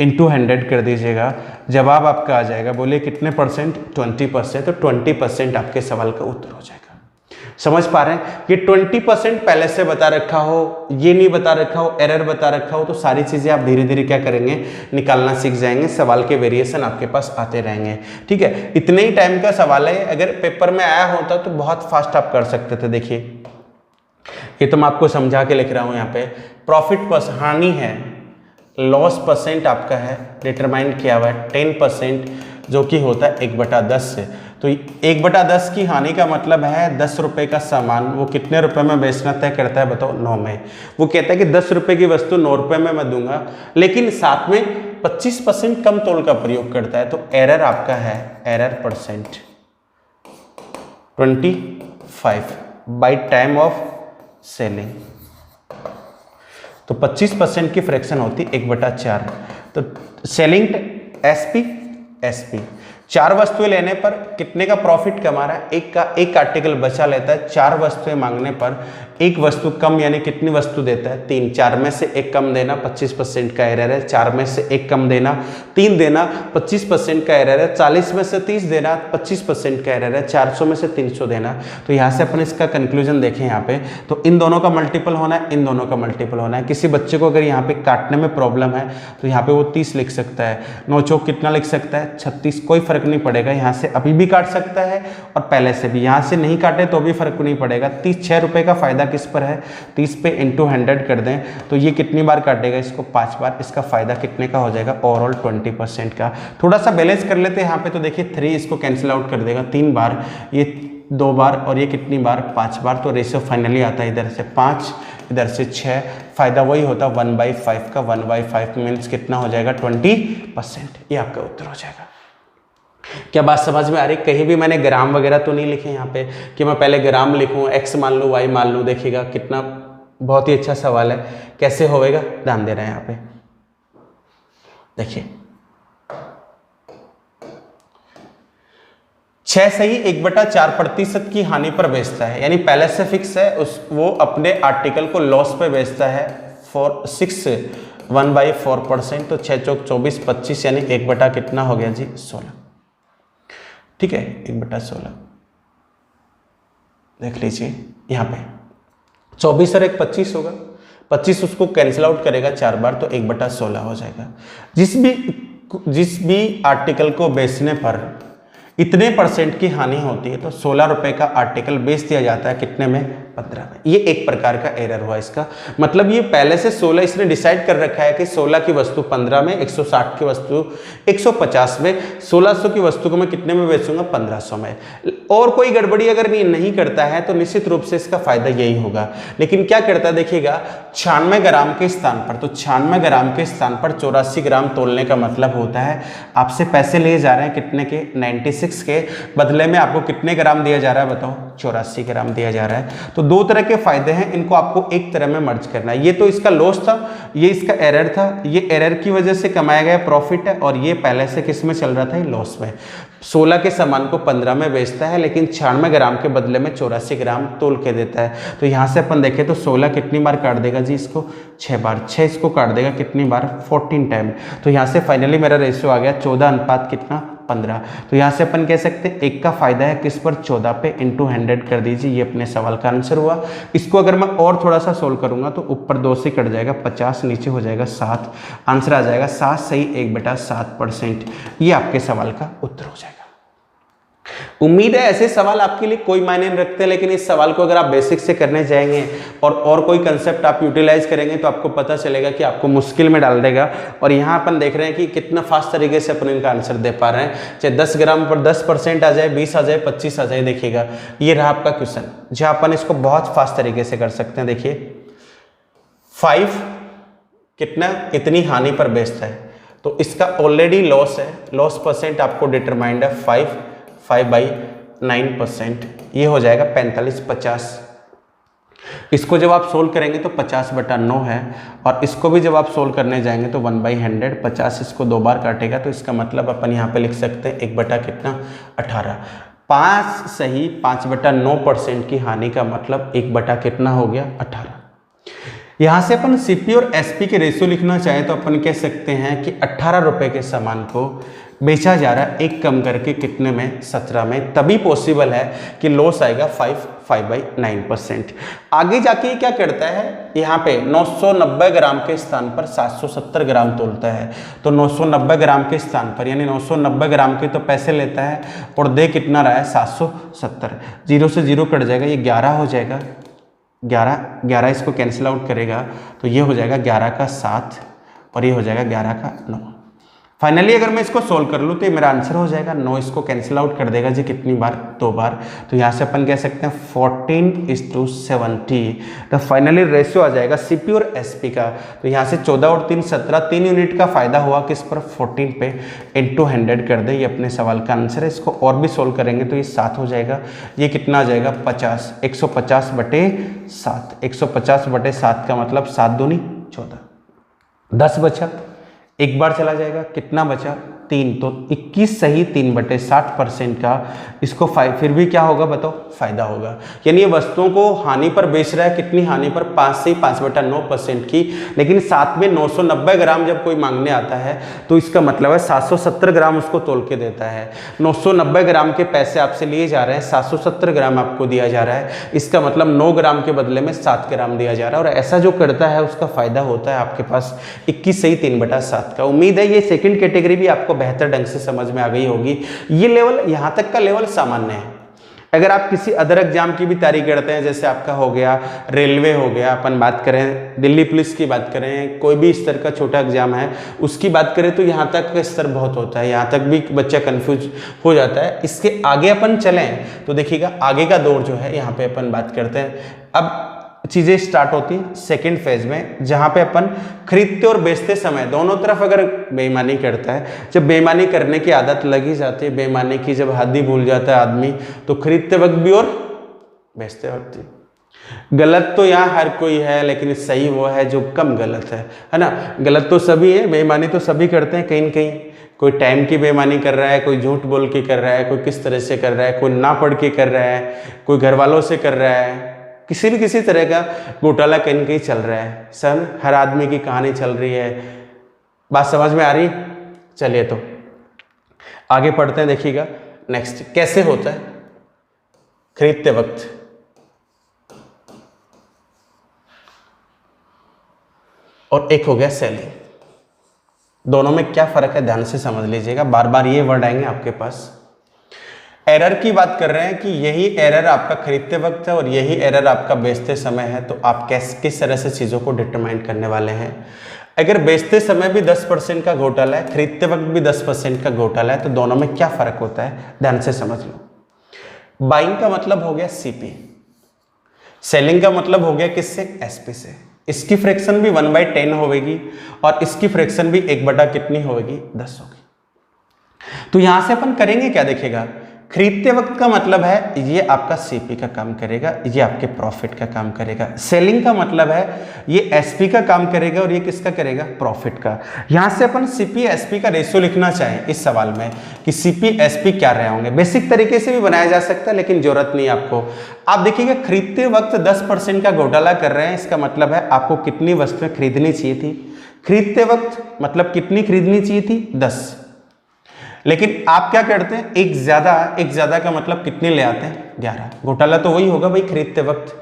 इंटू 100 कर दीजिएगा, जवाब आपका आ जाएगा, बोलिए कितने परसेंट 20%। तो 20% आपके सवाल का उत्तर हो जाएगा। समझ पा रहे हैं, ये 20% पहले से बता रखा हो, ये नहीं बता रखा हो, एरर बता रखा हो, तो सारी चीजें आप धीरे धीरे क्या करेंगे निकालना सीख जाएंगे, सवाल के वेरिएशन आपके पास आते रहेंगे। ठीक है, इतने ही टाइम का सवाल है, अगर पेपर में आया होता तो बहुत फास्ट आप कर सकते थे। देखिए ये तो मैं आपको समझा के लिख रहा हूं, यहाँ पे प्रॉफिट पर हानि है, लॉस परसेंट आपका है डिटरमाइन किया हुआ है 10%, जो कि होता है 1/10 से। तो तो 1/10 की हानि का मतलब है 10 रुपये का सामान वो कितने रुपए में बेचना तय करता है, बताओ 9 में। वो कहता है कि 10 रुपये की वस्तु 9 रुपये में मैं दूंगा, लेकिन साथ में 25% कम तोल का प्रयोग करता है। तो एरर आपका है, error percent 25 by time of selling. तो 25% की फ्रैक्शन होती 1/4। तो सेलिंग एसपी 4 वस्तुएं लेने पर कितने का प्रॉफिट कमा रहा है, एक आर्टिकल बचा लेता है। 4 वस्तुएं मांगने पर एक वस्तु कम, यानी कितनी वस्तु देता है, 3। 4 में से एक कम देना 25% का एरर है। 4 में से एक कम देना 3 देना 25% का एरर है। 40 में से 30 देना 25% का एरर है। 400 में से 300 देना। तो यहाँ से अपन इसका कंक्लूजन देखें यहाँ पे, तो इन दोनों का मल्टीपल होना है, इन दोनों का मल्टीपल होना है। किसी बच्चे को अगर यहाँ पे काटने में प्रॉब्लम है तो यहाँ पे वो 30 लिख सकता है। 9 चौक कितना लिख सकता है, 36। कोई फर्क नहीं पड़ेगा, यहाँ से अभी भी काट सकता है और पहले से भी। यहाँ से नहीं काटे तो भी फर्क नहीं पड़ेगा। 6 रुपये का फायदा किस पर है, 30 पे इंटू 100 कर दें तो ये कितनी बार काटेगा, इसको 5 बार। इसका फायदा कितने का हो जाएगा, ओवरऑल 20% का। थोड़ा सा बैलेंस कर लेते हैं यहाँ पे, तो देखिए 3 इसको कैंसिल आउट कर देगा 3 बार, ये 2 बार और ये कितनी बार, 5 बार। तो रेशियो फाइनली आता है इधर से 5, इधर से 6। फायदा वही होता 1/5 का। 1/5 मीन्स कितना हो जाएगा, 20%। ये आपका उत्तर हो जाएगा। क्या बात समझ में आ रही? कहीं भी मैंने ग्राम वगैरह तो नहीं लिखे यहाँ पे कि मैं पहले ग्राम लिखूँ, x मान लूँ, y मान लूँ। देखिएगा कितना बहुत ही अच्छा सवाल है, कैसे होएगा ध्यान दे रहे हैं यहाँ पे। देखिए 6 सही 1/4% की हानि पर बेचता है, यानी पहले से फिक्स है वो अपने आर्टिकल को लॉस पे बेचता है। 1/4%, तो 6 चौक 24, 25 यानी 1 कितना हो गया जी, 16। ठीक है, 1/16 देख लीजिए यहाँ पे 24 और 1 25 होगा। 25 उसको कैंसिल आउट करेगा 4 बार, तो 1/16 हो जाएगा। जिस भी आर्टिकल को बेचने पर इतने % की हानि होती है तो 16 रुपये का आर्टिकल बेच दिया जाता है, कितने में, 15 में। ये एक प्रकार का एरर हुआ इसका, मतलब ये पहले से 16 इसने डिसाइड कर रखा है कि 16 की वस्तु 15 में, 160 की वस्तु 150 में, 1600 की वस्तु को मैं कितने में बेचूंगा, 1500 में। और कोई गड़बड़ी अगर नहीं करता है तो निश्चित रूप से इसका फायदा यही होगा। लेकिन क्या करता है देखिएगा, 96 ग्राम के स्थान पर, तो 96 ग्राम के स्थान पर 84 ग्राम तोलने का मतलब होता है आपसे पैसे लिए जा रहे हैं कितने के, 96 के, बदले में आपको कितने ग्राम दिया जा रहा है, बताओ, 84 ग्राम दिया जा रहा है। तो 2 तरह के फायदे हैं, इनको आपको एक तरह में मर्ज करना है। ये तो इसका लॉस था, ये इसका एरर था। ये एरर की वजह से कमाया गया प्रॉफिट है, और ये पहले से किस में चल रहा था, लॉस में। 16 के सामान को 15 में बेचता है, लेकिन 96 ग्राम के बदले में 84 ग्राम तोल के देता है। तो यहाँ से अपन देखें तो 16 कितनी बार काट देगा जी, इसको 6 बार। 6 इसको काट देगा कितनी बार, 14 टाइम। तो यहाँ से फाइनली मेरा रेशियो आ गया 14 अनुपात कितना, 15। तो यहाँ से अपन कह सकते हैं एक का फायदा है किस पर, 14 पे इंटू 100 कर दीजिए। ये अपने सवाल का आंसर हुआ। इसको अगर मैं और थोड़ा सा सोल्व करूंगा तो ऊपर 2 से कट जाएगा 50, नीचे हो जाएगा 7। आंसर आ जाएगा 7 सही 1/7%। ये आपके सवाल का उत्तर हो जाएगा। उम्मीद है ऐसे सवाल आपके लिए कोई मायने नहीं रखते, लेकिन इस सवाल को अगर आप बेसिक से करने जाएंगे और कोई कंसेप्ट आप यूटिलाइज करेंगे तो आपको पता चलेगा कि आपको मुश्किल में डाल देगा। और यहाँ अपन देख रहे हैं कि कितना फास्ट तरीके से अपन इनका आंसर दे पा रहे हैं। चाहे 10 ग्राम पर 10% आ जाए, 20 आ जाए, 25 आ जाए। देखिएगा ये रहा आपका क्वेश्चन, जहाँ अपन इसको बहुत फास्ट तरीके से कर सकते हैं। देखिए 5 कितना, इतनी हानि पर बेचता है, तो इसका ऑलरेडी लॉस है। लॉस % आपको डिटरमाइंड है 5/9%। ये हो जाएगा 45, 50। इसको जब आप सोल्व करेंगे तो 50/9 है, और इसको भी जब आप सोल्व करने जाएंगे तो 1/100। 50 इसको 2 बार काटेगा, तो इसका मतलब अपन यहाँ पे लिख सकते हैं 1/18। 5 सही 5/9% की हानि का मतलब 1/ कितना हो गया, 18। यहाँ से अपन सीपी और एसपी के रेशियो लिखना चाहें तो अपन कह सकते हैं कि 18 रुपये के सामान को बेचा जा रहा है, एक कम करके कितने में, 17 में। तभी पॉसिबल है कि लॉस आएगा 5/9%। आगे जाके क्या करता है, यहाँ पे 990 ग्राम के स्थान पर 770 ग्राम तोलता है। तो 990 ग्राम के स्थान पर, यानी 990 ग्राम के तो पैसे लेता है और दे कितना रहा है, 770। 0 से 0 कट जाएगा, ये 11 हो जाएगा। 11 इसको कैंसिल आउट करेगा तो ये हो जाएगा 11 का 7 और ये हो जाएगा 11 का 9। फाइनली अगर मैं इसको सोल्व कर लूँ तो ये मेरा आंसर हो जाएगा 9, इसको कैंसिल आउट कर देगा जी कितनी बार, 2 बार। तो यहाँ से अपन कह सकते हैं 14:70। तो फाइनली रेशियो आ जाएगा सीपी और एसपी का। तो यहाँ से 14 और 3 17, 3 यूनिट का फायदा हुआ किस पर, 14 पे, इंटू 100 कर दे। ये अपने सवाल का आंसर है। इसको और भी सोल्व करेंगे तो ये 7 हो जाएगा। ये कितना आ जाएगा 50, 150/7। 150/7 का मतलब 7 दूनी 14, 10 बचा, एक बार चला जाएगा, कितना बचा 3। तो 21 सही 3/60% का इसको फिर भी क्या होगा बताओ, फायदा होगा। यानी ये वस्तुओं को हानि पर बेच रहा है, कितनी हानि पर, 5 से 5/9% की। लेकिन साथ में 990 ग्राम जब कोई मांगने आता है तो इसका मतलब है 770 ग्राम उसको तोल के देता है। 990 ग्राम के पैसे आपसे लिए जा रहे हैं, 770 ग्राम आपको दिया जा रहा है। इसका मतलब 9 ग्राम के बदले में 7 ग्राम दिया जा रहा है। और ऐसा जो करता है उसका फायदा होता है आपके पास 21 सही 3/7 का। उम्मीद है ये सेकंड कैटेगरी भी आपको बेहतर ढंग से समझ में आ गई होगी। ये लेवल, यहाँ तक का लेवल सामान्य है। अगर आप किसी अदर एग्जाम की भी तैयारी करते हैं, जैसे आपका हो गया रेलवे हो गया, अपन बात करें दिल्ली पुलिस की बात करें, कोई भी स्तर का छोटा एग्जाम है उसकी बात करें, तो यहाँ तक का स्तर बहुत होता है, यहाँ तक भी बच्चा कंफ्यूज हो जाता है। इसके आगे अपन चलें तो देखिएगा आगे का दौर जो है यहाँ पे अपन बात करते हैं। अब चीज़ें स्टार्ट होती हैं सेकेंड फेज में, जहाँ पे अपन खरीदते और बेचते समय दोनों तरफ अगर बेईमानी करता है। जब बेईमानी करने की आदत लगी जाती है, बेईमानी की जब हद ही भूल जाता है आदमी, तो खरीदते वक्त भी और बेचते वक्त भी। गलत तो यहाँ हर कोई है, लेकिन सही वो है जो कम गलत है ना। गलत तो सभी है, बेईमानी तो सभी करते हैं कहीं न कहीं। कोई टाइम की बेईमानी कर रहा है, कोई झूठ बोल के कर रहा है, कोई किस तरह से कर रहा है, कोई ना पढ़ के कर रहा है, कोई घर वालों से कर रहा है, किसी न किसी तरह का घोटाला कहीं न कहीं चल रहा है। सर हर आदमी की कहानी चल रही है। बात समझ में आ रही? चलिए तो आगे पढ़ते हैं। देखिएगा नेक्स्ट कैसे होता है खरीदते वक्त। और एक हो गया सेलिंग। दोनों में क्या फर्क है ध्यान से समझ लीजिएगा। बार बार ये वर्ड आएंगे आपके पास। एरर की बात कर रहे हैं कि यही एरर आपका खरीदते वक्त है और यही एरर आपका बेचते समय है। तो आप किस तरह से चीज़ों को डिटरमाइन करने वाले हैं। अगर बेचते समय भी 10% का घोटाला है, खरीदते वक्त भी 10% का घोटाला है, तो दोनों में क्या फर्क होता है ध्यान से समझ लो। बाइंग का मतलब हो गया सीपी, सेलिंग का मतलब हो गया किससे, एसपी से। इसकी फ्रैक्शन भी 1/10 होगी और इसकी फ्रैक्शन भी 1 कितनी होगी, 10 होगी। तो यहां से अपन करेंगे क्या, देखिएगा खरीदते वक्त का मतलब है ये आपका सीपी का काम करेगा, ये आपके प्रॉफिट का काम करेगा। सेलिंग का मतलब है ये एसपी का काम करेगा और ये किसका करेगा, प्रॉफिट का। यहां से अपन सीपी एसपी का रेशियो लिखना चाहें इस सवाल में कि सीपी एसपी क्या रहे होंगे। बेसिक तरीके से भी बनाया जा सकता है, लेकिन जरूरत नहीं आपको। आप देखिएगा खरीदते वक्त 10% का घोटाला कर रहे हैं, इसका मतलब है आपको कितनी वस्तुएं खरीदनी चाहिए थी खरीदते वक्त, मतलब कितनी खरीदनी चाहिए थी, 10। लेकिन आप क्या करते हैं, एक ज्यादा का मतलब कितने ले आते हैं, 11। घोटाला तो वही होगा भाई खरीदते वक्त।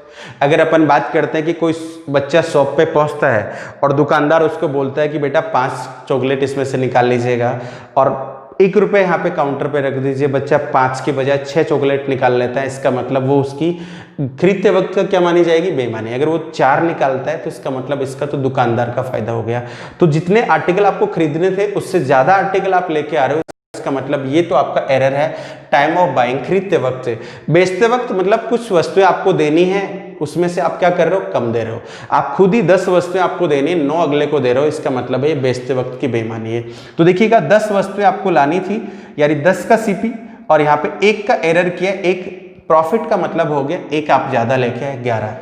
अगर अपन बात करते हैं कि कोई बच्चा शॉप पे पहुंचता है और दुकानदार उसको बोलता है कि बेटा 5 चॉकलेट इसमें से निकाल लीजिएगा और 1 रुपये यहाँ पे काउंटर पे रख दीजिए, बच्चा 5 के बजाय 6 चॉकलेट निकाल लेता है, इसका मतलब वो उसकी खरीदते वक्त का क्या मानी जाएगी, बेईमानी। अगर वो 4 निकालता है तो इसका मतलब इसका तो दुकानदार का फायदा हो गया। तो जितने आर्टिकल आपको खरीदने थे उससे ज्यादा आर्टिकल आप लेके आ रहे हो, इसका मतलब ये तो आपका एरर है टाइम ऑफ बाइंग खरीदते वक्त से। बेचते वक्त मतलब कुछ वस्तुएं आपको देनी है, उसमें से आप क्या कर रहे हो, कम दे रहे हो। आप खुद ही 10 वस्तुएं आपको देनी है, 9 अगले को दे रहे हो, इसका मतलब है ये बेचते वक्त की बेईमानी है। तो देखिएगा 10 वस्तुएं आपको लानी थी, यानी 10 का सीपी और यहाँ पे 1 का एरर किया, 1 प्रॉफिट का मतलब हो गया 1 आप ज्यादा लेके आए, 11।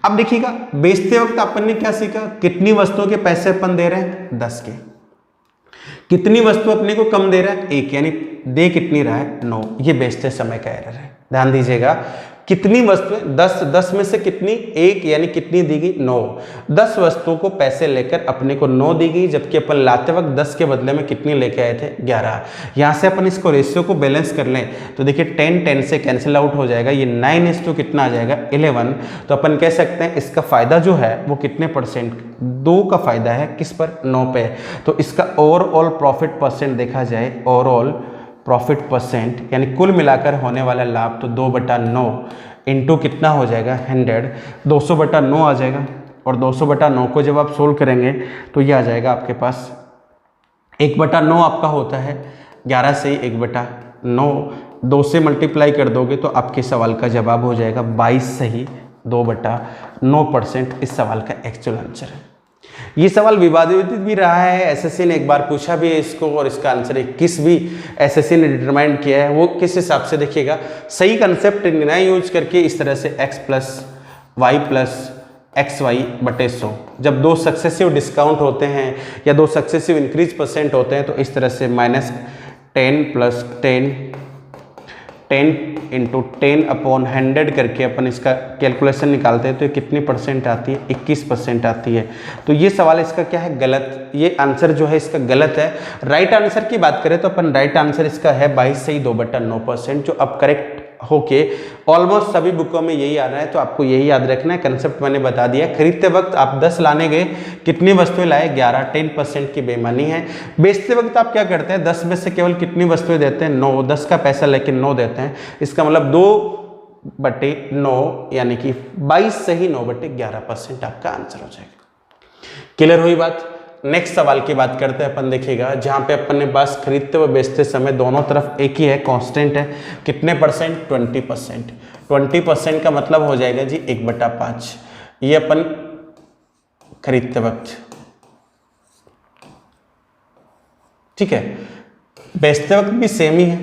अब देखिएगा बेचते वक्त अपन ने क्या सीखा, कितनी वस्तुओं के पैसे अपन दे रहे हैं, 10 के। कितनी वस्तु अपने को कम दे रहा है, 1, यानी दे कितनी रहा है, 9। ये बेचते समय का एरर है, ध्यान दीजिएगा। कितनी वस्तुएं, 10 में से कितनी, 1, यानी कितनी दी गई, 9। 10 वस्तुओं को पैसे लेकर अपने को 9 दी गई, जबकि अपन लाते वक्त 10 के बदले में कितनी लेके आए थे, 11। यहाँ से अपन इसको रेशियो को बैलेंस कर लें तो देखिए 10 से कैंसिल आउट हो जाएगा, ये 9 कितना आ जाएगा, 11। तो अपन कह सकते हैं इसका फायदा जो है वो कितने परसेंट, 2 का फायदा है, किस पर, 9 पे। तो इसका ओवरऑल प्रॉफिट परसेंट देखा जाए, ओवरऑल प्रॉफिट परसेंट यानी कुल मिलाकर होने वाला लाभ, तो 2/9 इंटू कितना हो जाएगा, 100, 200/9 आ जाएगा। और 200/9 को जब आप सोल्व करेंगे तो ये आ जाएगा आपके पास 1/9 आपका होता है 11 से ही 1/9, 2 से मल्टीप्लाई कर दोगे तो आपके सवाल का जवाब हो जाएगा 22 सही 2/9% इस सवाल का एक्चुअल आंसर है। ये सवाल विवादित भी रहा है, एसएससी ने एक बार पूछा भी है इसको और इसका आंसर 21 भी एसएससी ने डिटरमाइन किया है। वो किस हिसाब से देखिएगा, सही कंसेप्ट न यूज करके इस तरह से x + y + xy/100, जब 2 सक्सेसिव डिस्काउंट होते हैं या 2 सक्सेसिव इंक्रीज परसेंट होते हैं तो इस तरह से -10 + 10 × 10/100 करके अपन इसका कैलकुलेशन निकालते हैं तो ये कितनी परसेंट आती है, 21% आती है। तो ये सवाल इसका क्या है, गलत, ये आंसर जो है इसका गलत है। राइट आंसर की बात करें तो अपन राइट आंसर इसका है 22 सही 2/9%, जो अब करेक्ट होके ऑलमोस्ट सभी बुकों में यही आ रहा है। तो आपको यही याद रखना है, कंसेप्ट मैंने बता दिया। खरीदते वक्त आप 10 लाने गए, कितनी वस्तुएं लाए, 11, 10% की बेईमानी है। बेचते वक्त आप क्या करते हैं, 10 में से केवल कितनी वस्तुएं देते हैं, 9, 10 का पैसा लेकिन 9 देते हैं। इसका मतलब 2/9 यानी कि 22 सही 9/11% आपका आंसर हो जाएगा। क्लियर हुई बात। नेक्स्ट सवाल की बात करते हैं अपन, देखिएगा जहां पे अपन ने बस खरीदते व बेचते समय दोनों तरफ एक ही है, कांस्टेंट है, कितने परसेंट, 20%। 20% का मतलब हो जाएगा जी 1/5। ये अपन खरीदते वक्त, ठीक है। बेचते वक्त भी सेम ही है,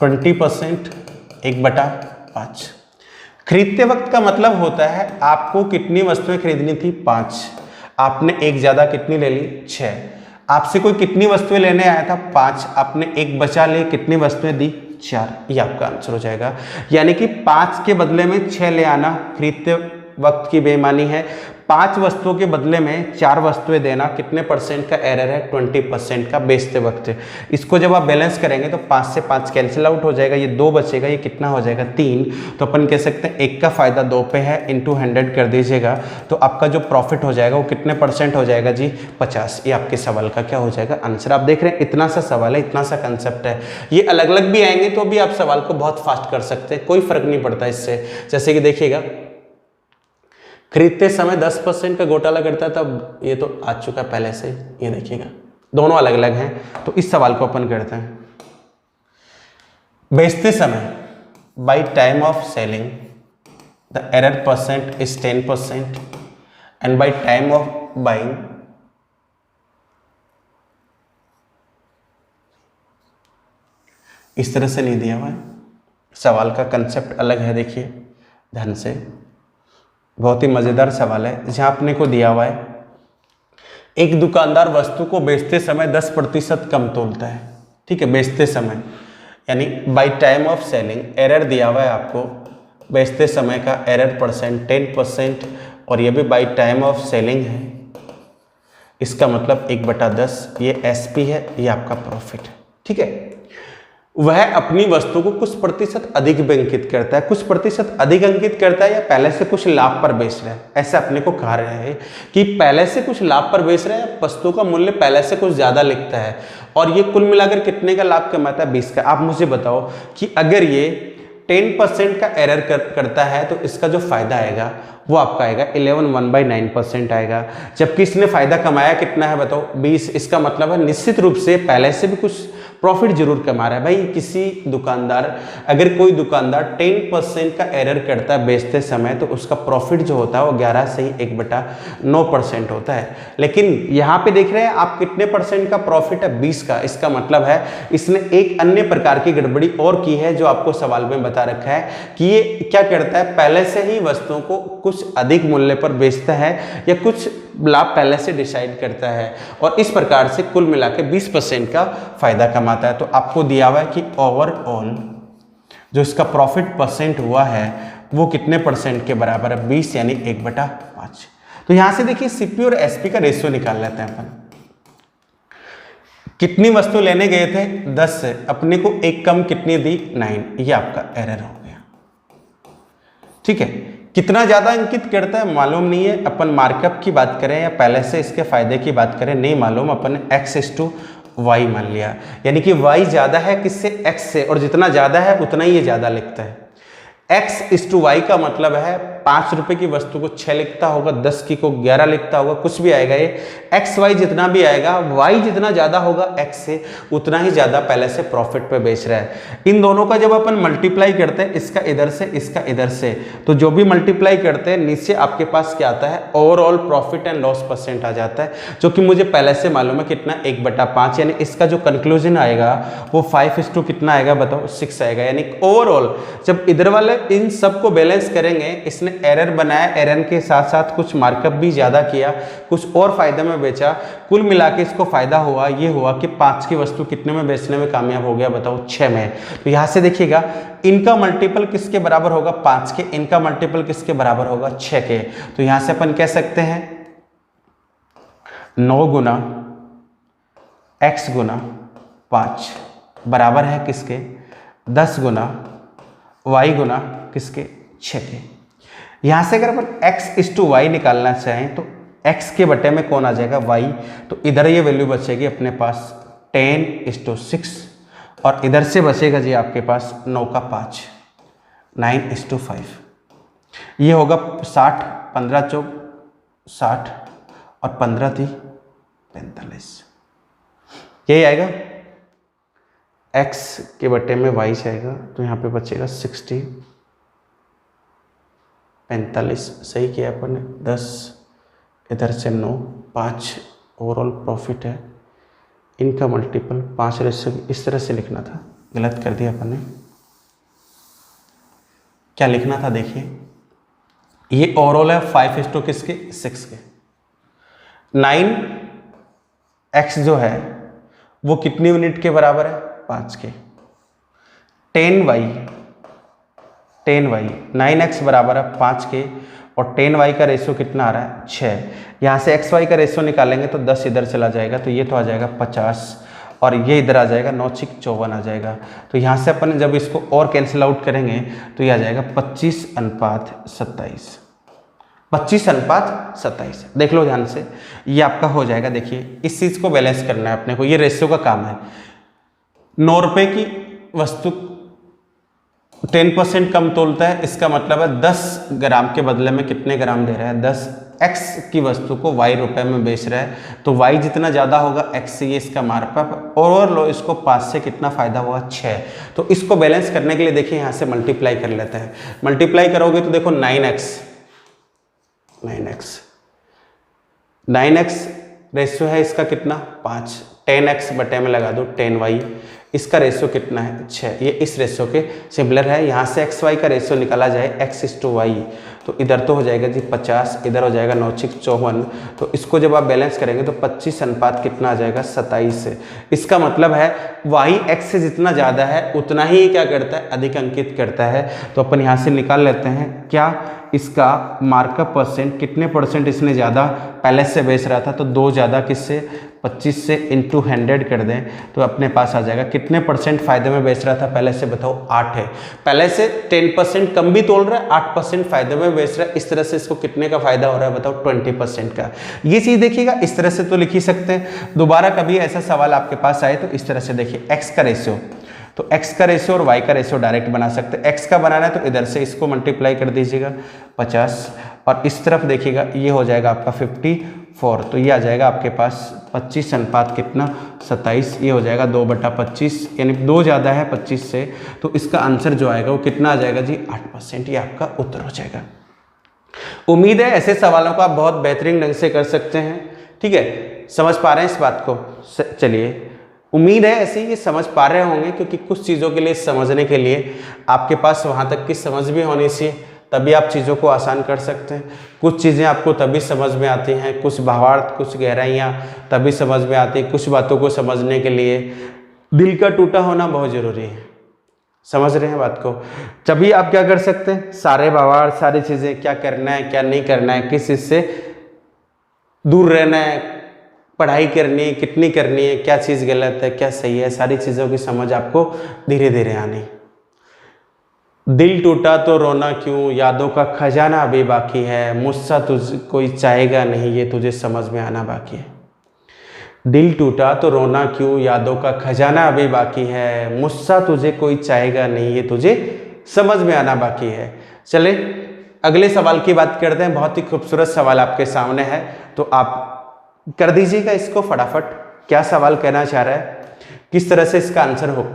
20% 1/5। खरीदते वक्त का मतलब होता है आपको कितनी वस्तुएं खरीदनी थी, 5, आपने एक ज्यादा कितनी ले ली, 6। आपसे कोई कितनी वस्तुएं लेने आया था, 5, आपने एक बचा ले, कितनी वस्तुएं दी, 4। ये आपका आंसर हो जाएगा। यानी कि 5 के बदले में 6 ले आना खरीदते वक्त की बेईमानी है। 5 वस्तुओं के बदले में 4 वस्तुएं देना कितने परसेंट का एरर है, 20% का बेचते वक्त। इसको जब आप बैलेंस करेंगे तो 5 से 5 कैंसिल आउट हो जाएगा, ये 2 बचेगा, ये कितना हो जाएगा, 3। तो अपन कह सकते हैं 1 का फायदा 2 पे है, इंटू 100 कर दीजिएगा तो आपका जो प्रॉफिट हो जाएगा वो कितने परसेंट हो जाएगा जी, 50। ये आपके सवाल का क्या हो जाएगा, आंसर। आप देख रहे हैं इतना सा सवाल है, इतना सा कंसेप्ट है। ये अलग अलग भी आएंगे तो भी आप सवाल को बहुत फास्ट कर सकते हैं, कोई फर्क नहीं पड़ता इससे। जैसे कि देखिएगा खरीदते समय 10% का घोटाला करता है, तब ये तो आ चुका पहले से, ये देखिएगा दोनों अलग अलग हैं। तो इस सवाल को अपन करते हैं, बेचते समय by time of selling the error percent is 10% and by time of buying इस तरह से नहीं दिया हुआ है। सवाल का कंसेप्ट अलग है, देखिए ध्यान से, बहुत ही मजेदार सवाल है। जहां अपने को दिया हुआ है एक दुकानदार वस्तु को बेचते समय 10% कम तोलता है, ठीक है, बेचते समय, यानी by time of selling error दिया हुआ है आपको, बेचते समय का एरर परसेंट 10% और ये भी बाय टाइम ऑफ सेलिंग है। इसका मतलब 1/10, ये एसपी है, ये आपका प्रॉफिट है, ठीक है। वह अपनी वस्तु को कुछ प्रतिशत अधिक भी अंकित करता है, कुछ प्रतिशत अधिक अंकित करता है या पहले से कुछ लाभ पर बेच रहा है। ऐसा अपने को कहा रहा है कि पहले से कुछ लाभ पर बेच रहा है, वस्तु का मूल्य पहले से कुछ ज्यादा लिखता है और ये कुल मिलाकर कितने का लाभ कमाता है, 20 का। आप मुझे बताओ कि अगर ये 10% का एरर करता है तो इसका जो फायदा आएगा वो आपका आएगा 11/9% आएगा, जबकि इसने फायदा कमाया कितना है बताओ, 20। इसका मतलब है निश्चित रूप से पहले से भी कुछ प्रॉफिट जरूर कमा रहा है। भाई किसी दुकानदार, अगर कोई दुकानदार 10% का एरर करता है बेचते समय तो उसका प्रॉफिट जो होता है वो 11 से ही 1/9% होता है। लेकिन यहाँ पे देख रहे हैं आप कितने परसेंट का प्रॉफिट है, 20 का। इसका मतलब है इसने एक अन्य प्रकार की गड़बड़ी और की है जो आपको सवाल में बता रखा है कि ये क्या करता है, पहले से ही वस्तुओं को कुछ अधिक मूल्य पर बेचता है या कुछ लाभ पहले से डिसाइड करता है और इस प्रकार से कुल मिलाकर 20% का फायदा कमाता है। तो आपको दिया हुआ है कि ओवरऑल जो इसका प्रॉफिट परसेंट हुआ है वो कितने परसेंट के बराबर है, 20 यानी 1/5। तो यहां से देखिए सीपी और एसपी का रेशियो निकाल लेते हैं अपन। कितनी वस्तु लेने गए थे, 10 से, अपने को एक कम कितनी दी, 9। ये आपका एरर हो गया, ठीक है। कितना ज्यादा अंकित करता है मालूम नहीं है, अपन मार्कअप की बात करें या पहले से इसके फायदे की बात करें नहीं मालूम, अपन x/y मान लिया, यानी कि y ज्यादा है किससे, x से, और जितना ज्यादा है उतना ही ये ज्यादा लिखता है। x/y का मतलब है 5 रुपए की वस्तु को 6 लिखता होगा, 10 की को 11 लिखता होगा, कुछ भी आएगा ये। XY जितना भी आएगा, Y जितना ज्यादा होगा X से, उतना ही ज्यादा पहले से प्रॉफिट पे बेच रहा है। इन दोनों का जब अपन मल्टीप्लाई करते हैं, इसका इधर से इसका इधर से, तो जो भी मल्टीप्लाई करते हैं नीचे आपके पास क्या आता है, overall profit and loss percent आ जाता है, जो कि मुझे पहले से मालूम है कितना, 1/5, यानी इसका जो कंक्लूजन आएगा वो 5 कितना आएगा बताओ, 6 आएगा। यानी ओवरऑल जब इधर वाले इन सबको बैलेंस करेंगे, इसने एरर बनाया, एरर के साथ साथ कुछ मार्कअप भी ज्यादा किया, कुछ और फायदे में बेचा, कुल मिला के इसको फायदा हुआ, ये हुआ कि 5 की वस्तु कितने में बेचने में कामयाब हो गया बताओ, 6 में। तो यहां से देखिएगा इनका मल्टीपल किसके बराबर होगा, 5 के, इनका मल्टीपल किसके बराबर होगा, 6 के। तो यहां से अपन कह सकते हैं 9 गुना x गुना 5 बराबर है किसके, 10 गुना y गुना किसके, 6 के। यहां से अगर अपन x/y निकालना चाहें तो x के बटे में कौन आ जाएगा, y। तो इधर ये वैल्यू बचेगी अपने पास 10/6, और इधर से बचेगा जी आपके पास 9 का 5, 9/5। ये होगा 60, 15 चौक 60 और 15 थी 45, यही आएगा। x के बटे में y जाएगा, तो यहाँ पे बचेगा 60, 45, सही किया अपन ने, 10 इधर से 9, 5 ओवरऑल प्रॉफिट है। इनका मल्टीपल 5 इस तरह से लिखना था, गलत कर दिया अपन ने। क्या लिखना था देखिए, ये ओवरऑल है 5 किसके, 6 के। 9x जो है वो कितनी यूनिट के बराबर है, 5 के। 10y 9x बराबर है 5 के, और 10y का रेशियो कितना आ रहा है, 6। यहाँ से xy का रेशियो निकालेंगे तो 10 इधर चला जाएगा, तो ये तो आ जाएगा 50, और ये इधर आ जाएगा 9×6 आ जाएगा। तो यहाँ से अपन जब इसको और कैंसिल आउट करेंगे तो ये आ जाएगा 25/27, 25/27। देख लो ध्यान से, ये आपका हो जाएगा। देखिए इस चीज़ को बैलेंस करना है अपने को, ये रेशियो का काम है। 9 रुपये की वस्तु 10% कम तोलता है, इसका मतलब है 10 ग्राम के बदले में कितने ग्राम दे रहा है, 10x की वस्तु को y रुपए में बेच रहा है, तो y जितना ज़्यादा होगा x से, ये इसका मार्कअप, और लो इसको 5 से कितना फायदा हुआ, 6। तो इसको बैलेंस करने के लिए देखिए यहाँ से मल्टीप्लाई कर लेते हैं। मल्टीप्लाई करोगे तो देखो 9x रेशियो है इसका कितना, 5, 10x बटे में लगा दो 10y, इसका रेशियो कितना है, 6। ये इस रेशियो के सिमिलर है। यहाँ से xy का रेशियो निकाला जाए x/y, तो इधर तो हो जाएगा जी 50, इधर हो जाएगा 9×54, तो इसको जब आप बैलेंस करेंगे तो 25 अनुपात कितना आ जाएगा, 27। इसका मतलब है y x से जितना ज़्यादा है उतना ही क्या करता है, अधिक अंकित करता है। तो अपन यहाँ से निकाल लेते हैं क्या, इसका मार्कअप परसेंट कितने परसेंट इसने ज़्यादा पहले से बेच रहा था, तो 2 ज़्यादा किससे, 25 से इंटू 100 कर दें तो अपने पास आ जाएगा कितने परसेंट फायदे में बेच रहा था पहले से, बताओ 8 है। पहले से 10% कम भी तोल रहा है, 8% फायदे में बेच रहा है, इस तरह से इसको कितने का फायदा हो रहा है बताओ, 20% का। ये चीज़ देखिएगा, इस तरह से तो लिख ही सकते हैं। दोबारा कभी ऐसा सवाल आपके पास आए तो इस तरह से देखिए, x का रेशियो, तो x का रेशियो और y का रेशियो डायरेक्ट बना सकते हैं। x का बनाना है तो इधर से इसको मल्टीप्लाई कर दीजिएगा 50, और इस तरफ देखिएगा ये हो जाएगा आपका 54, तो ये आ जाएगा आपके पास 25 अनुपात कितना, 27। ये हो जाएगा 2/25, यानी 2 ज़्यादा है 25 से, तो इसका आंसर जो आएगा वो कितना आ जाएगा जी, 8%। ये आपका उत्तर हो जाएगा। उम्मीद है ऐसे सवालों को आप बहुत बेहतरीन ढंग से कर सकते हैं। ठीक है, समझ पा रहे हैं इस बात को, चलिए उम्मीद है ऐसे ही समझ पा रहे होंगे, क्योंकि कुछ चीज़ों के लिए समझने के लिए आपके पास वहाँ तक की समझ भी होनी चाहिए, तभी आप चीज़ों को आसान कर सकते हैं। कुछ चीज़ें आपको तभी समझ में आती हैं, कुछ भावार्थ, कुछ गहराइयाँ तभी समझ में आती हैं। कुछ बातों को समझने के लिए दिल का टूटा होना बहुत ज़रूरी है। समझ रहे हैं बात को, तभी आप क्या कर सकते हैं, सारे भावार्थ, सारी चीज़ें, क्या करना है क्या नहीं करना है, किस चीज़ से दूर रहना है, पढ़ाई करनी है कितनी करनी है, क्या चीज़ गलत है क्या सही है, सारी चीज़ों की समझ आपको धीरे धीरे आनी। दिल टूटा तो रोना क्यों, यादों का खजाना अभी बाकी है, मुझसे तुझे कोई चाहेगा नहीं, ये तुझे समझ में आना बाकी है। दिल टूटा तो रोना क्यों, यादों का खजाना अभी बाकी है, मुझसे तुझे कोई चाहेगा नहीं, ये तुझे समझ में आना बाकी है। चले अगले सवाल की बात करते हैं। बहुत ही खूबसूरत सवाल आपके सामने है, तो आप कर दीजिएगा इसको फटाफट। क्या सवाल कहना चाह रहा है, किस तरह से इसका आंसर हो।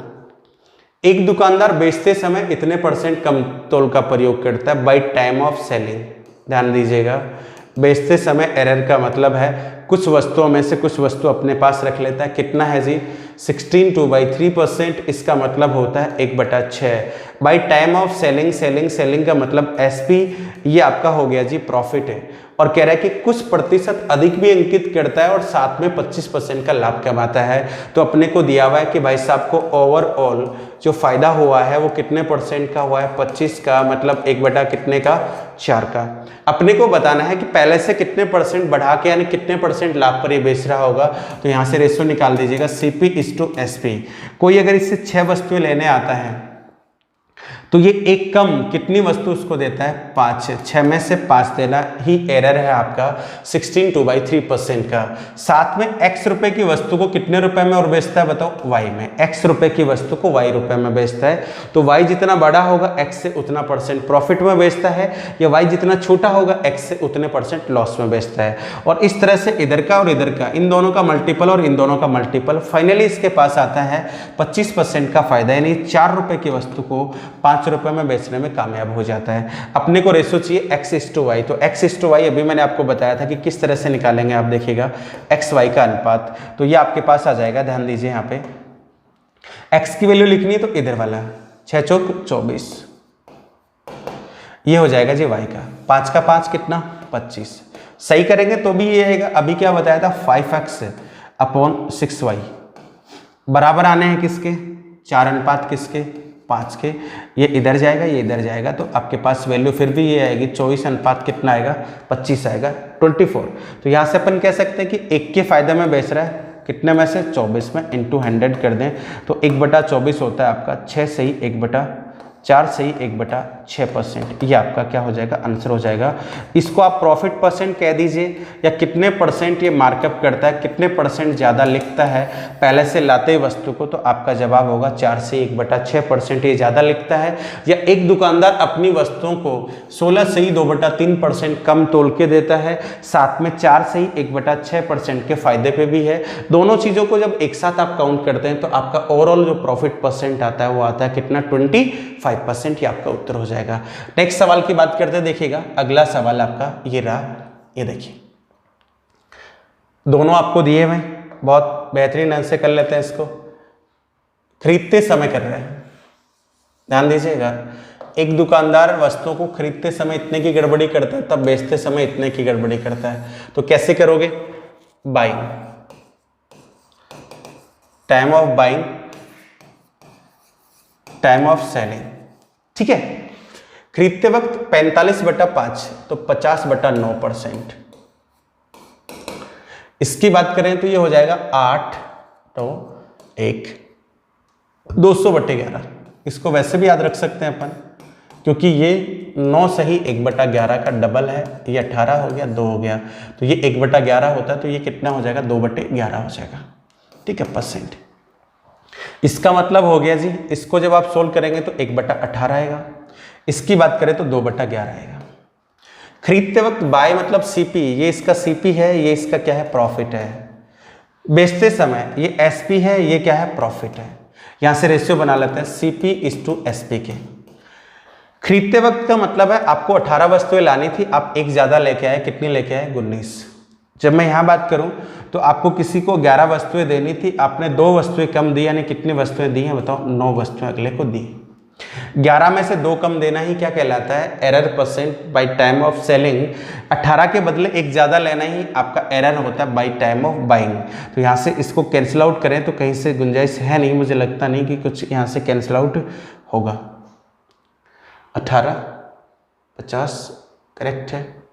एक दुकानदार बेचते समय इतने % कम तोल का प्रयोग करता है बाय टाइम ऑफ सेलिंग। ध्यान दीजिएगा, बेचते समय एरर का मतलब है कुछ वस्तुओं में से कुछ वस्तु अपने पास रख लेता है। कितना है जी, 16/3%। इसका मतलब होता है 1/6 by time of selling. Selling का मतलब SP, ये आपका हो गया जी प्रॉफिट है। और कह रहा है कि कुछ प्रतिशत अधिक भी अंकित करता है और साथ में 25% का लाभ कमाता है। तो अपने को दिया हुआ है कि भाई साहब को ओवरऑल जो फायदा हुआ है वो कितने % का हुआ है, 25 का, मतलब 1 कितने का, 4 का। अपने को बताना है कि पहले से कितने % बढ़ा के, यानी कितने % लाभ पर ये बेच रहा होगा। तो यहाँ से रेशो निकाल दीजिएगा, CP/SP। कोई अगर इससे 6 वस्तुएं लेने आता है तो ये एक कम कितनी वस्तु उसको देता है, 5। 6 में से 5 देना ही एरर है आपका 16/3% का। साथ में X रुपए की वस्तु को कितने रुपए में और बेचता है बताओ, Y में। X रुपए की वस्तु को Y रुपए में बेचता है। तो Y जितना बड़ा होगा X से उतना % प्रॉफिट में बेचता है, या Y जितना छोटा होगा X से उतने % लॉस में बेचता है। और इस तरह से इधर का और इधर का, इन दोनों का मल्टीपल और इन दोनों का मल्टीपल, फाइनली इसके पास आता है 25% का फायदा, यानी 4 रुपए की वस्तु को 5 रुपए में बेचने में कामयाब हो जाता है। अपने को रेशो चाहिए X/Y। तो X/Y अभी मैंने आपको बताया था कि किस तरह से निकालेंगे। आप देखिएगा XY का अनुपात, तो ये आपके पास आ जाएगा। ध्यान दीजिए, यहाँ पे X की वैल्यू लिखनी है तो इधर वाला 6 चौक 24, ये हो जाएगा जी Y का। 5 का 5 कितना, 25। सही करेंगे तो भी ये आएगा। अभी क्या बताया था, 5X/6Y बराबर आने हैं किसके, 4 अनुपात किसके, 5 के। ये इधर जाएगा, ये इधर जाएगा, तो आपके पास वैल्यू फिर भी ये आएगी 24 अनुपात कितना आएगा, 25 आएगा, 24। तो यहाँ से अपन कह सकते हैं कि 1 के फायदे में बेच रहा है, कितने में से, 24 में, इंटू 100 कर दें तो 1/24 होता है आपका 6 सही 1/4 सही 1/6%। ये आपका क्या हो जाएगा, आंसर हो जाएगा। इसको आप प्रॉफिट % कह दीजिए, या कितने % ये मार्कअप करता है, कितने % ज़्यादा लिखता है पहले से लाते ही वस्तु को, तो आपका जवाब होगा 4 से 1/6% ये ज़्यादा लिखता है। या एक दुकानदार अपनी वस्तुओं को 16 सही 2/3% कम तोल के देता है, साथ में 4 सही 1/6% के फायदे पे भी है। दोनों चीज़ों को जब एक साथ आप काउंट करते हैं तो आपका ओवरऑल जो प्रॉफिट % आता है वो आता है कितना, 25%। ये आपका उत्तर हो जाएगा। नेक्स्ट सवाल की बात करते हैं। देखिएगा अगला सवाल आपका ये रहा, ये देखिए दोनों आपको दिए हुए, बहुत बेहतरीन ढंग से कर लेते हैं इसको। खरीदते समय कर रहे हैं, ध्यान दीजिएगा। एक दुकानदार वस्तुओं को खरीदते समय इतने की गड़बड़ी करता है, तब बेचते समय इतने की गड़बड़ी करता है। तो कैसे करोगे, buying, time of buying, time of selling, ठीक है। खरीदते वक्त 45/5 तो 50/9%। इसकी बात करें तो ये हो जाएगा 8 तो 1 200/11। इसको वैसे भी याद रख सकते हैं अपन, क्योंकि ये 9 सही 1/11 का डबल है, ये 18 हो गया, 2 हो गया, तो ये 1/11 होता है, तो ये कितना हो जाएगा, 2/11 हो जाएगा, ठीक है, %। इसका मतलब हो गया जी, इसको जब आप सोल्व करेंगे तो 1/18 आएगा। इसकी बात करें तो 2/11 आएगा। खरीदते वक्त बाय मतलब CP, ये इसका CP है, ये इसका क्या है, प्रॉफिट है। बेचते समय ये SP है, ये क्या है, प्रॉफिट है। यहां से रेशियो बना लेते हैं CP/SP के। खरीदते वक्त का मतलब है आपको 18 वस्तुएं लानी थी, आप एक ज्यादा लेके आए, कितनी लेके आए, 19। जब मैं यहां बात करूं तो आपको किसी को 11 वस्तुएं देनी थी, आपने 2 वस्तुएं कम दी, यानी कितनी वस्तुएं दी हैं बताओ, 9 वस्तुएं अगले को दी। 11 में से 2 कम देना ही क्या कहलाता है, error % by time of selling. 18 के बदले एक ज़्यादा लेना ही आपका एरर होता है बाय टाइम ऑफ बाइंग। तो यहाँ से इसको कैंसिल आउट करें तो कहीं से गुंजाइश है नहीं, मुझे लगता नहीं कि कुछ यहाँ से कैंसिल आउट होगा। 18 50 करेक्ट है,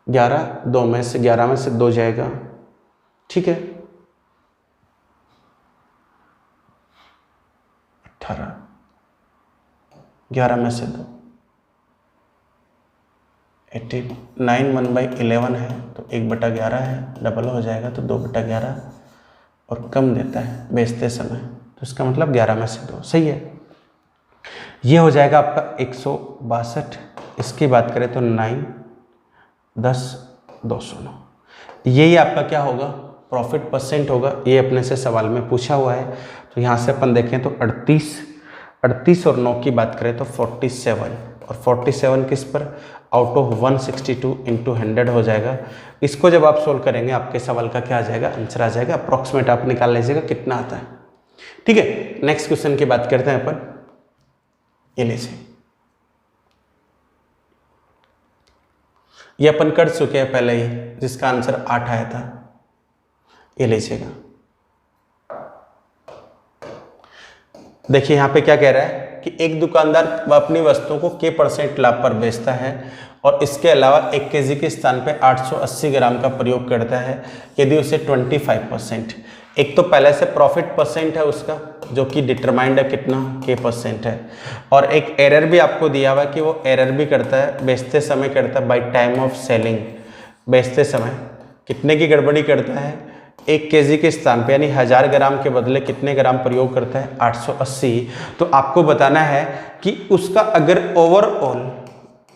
11 2 में से 11 में से 2 जाएगा, ठीक है, 18 11 में से 2 89 1/11 है, तो 1/11 है, डबल हो जाएगा तो 2/11 और कम देता है बेचते समय, तो इसका मतलब 11 में से 2 सही है। ये हो जाएगा आपका 162। इसकी बात करें तो 9, 10, 209। यही आपका क्या होगा, प्रॉफिट परसेंट होगा। ये अपने से सवाल में पूछा हुआ है। तो यहाँ से अपन देखें तो 38 और 9 की बात करें तो 47, और 47 किस पर, आउट ऑफ 162 इंटू 100 हो जाएगा। इसको जब आप सोल्व करेंगे आपके सवाल का क्या आ जाएगा, आंसर आ जाएगा। अप्रॉक्सीमेट आप निकाल लीजिएगा कितना आता है। ठीक है, नेक्स्ट क्वेश्चन की बात करते हैं अपन। ये लीजिए, ये अपन कर चुके हैं पहले ही, जिसका आंसर 8 आया था। ये लीजिएगा, देखिए यहाँ पे क्या कह रहा है कि एक दुकानदार अपनी वस्तुओं को k% लाभ पर बेचता है और इसके अलावा 1 केजी के स्थान पे 880 ग्राम का प्रयोग करता है यदि उसे 25%। एक तो पहले से प्रॉफिट परसेंट है उसका, जो कि डिटरमाइंड है कितना, k% है, और एक एरर भी आपको दिया हुआ है कि वो एरर भी करता है, बेचते समय करता है बाय टाइम ऑफ सेलिंग। बेचते समय कितने की गड़बड़ी करता है, 1 केजी के स्थान पे यानी 1000 ग्राम के बदले कितने ग्राम प्रयोग करता है, 880। तो आपको बताना है कि उसका अगर ओवरऑल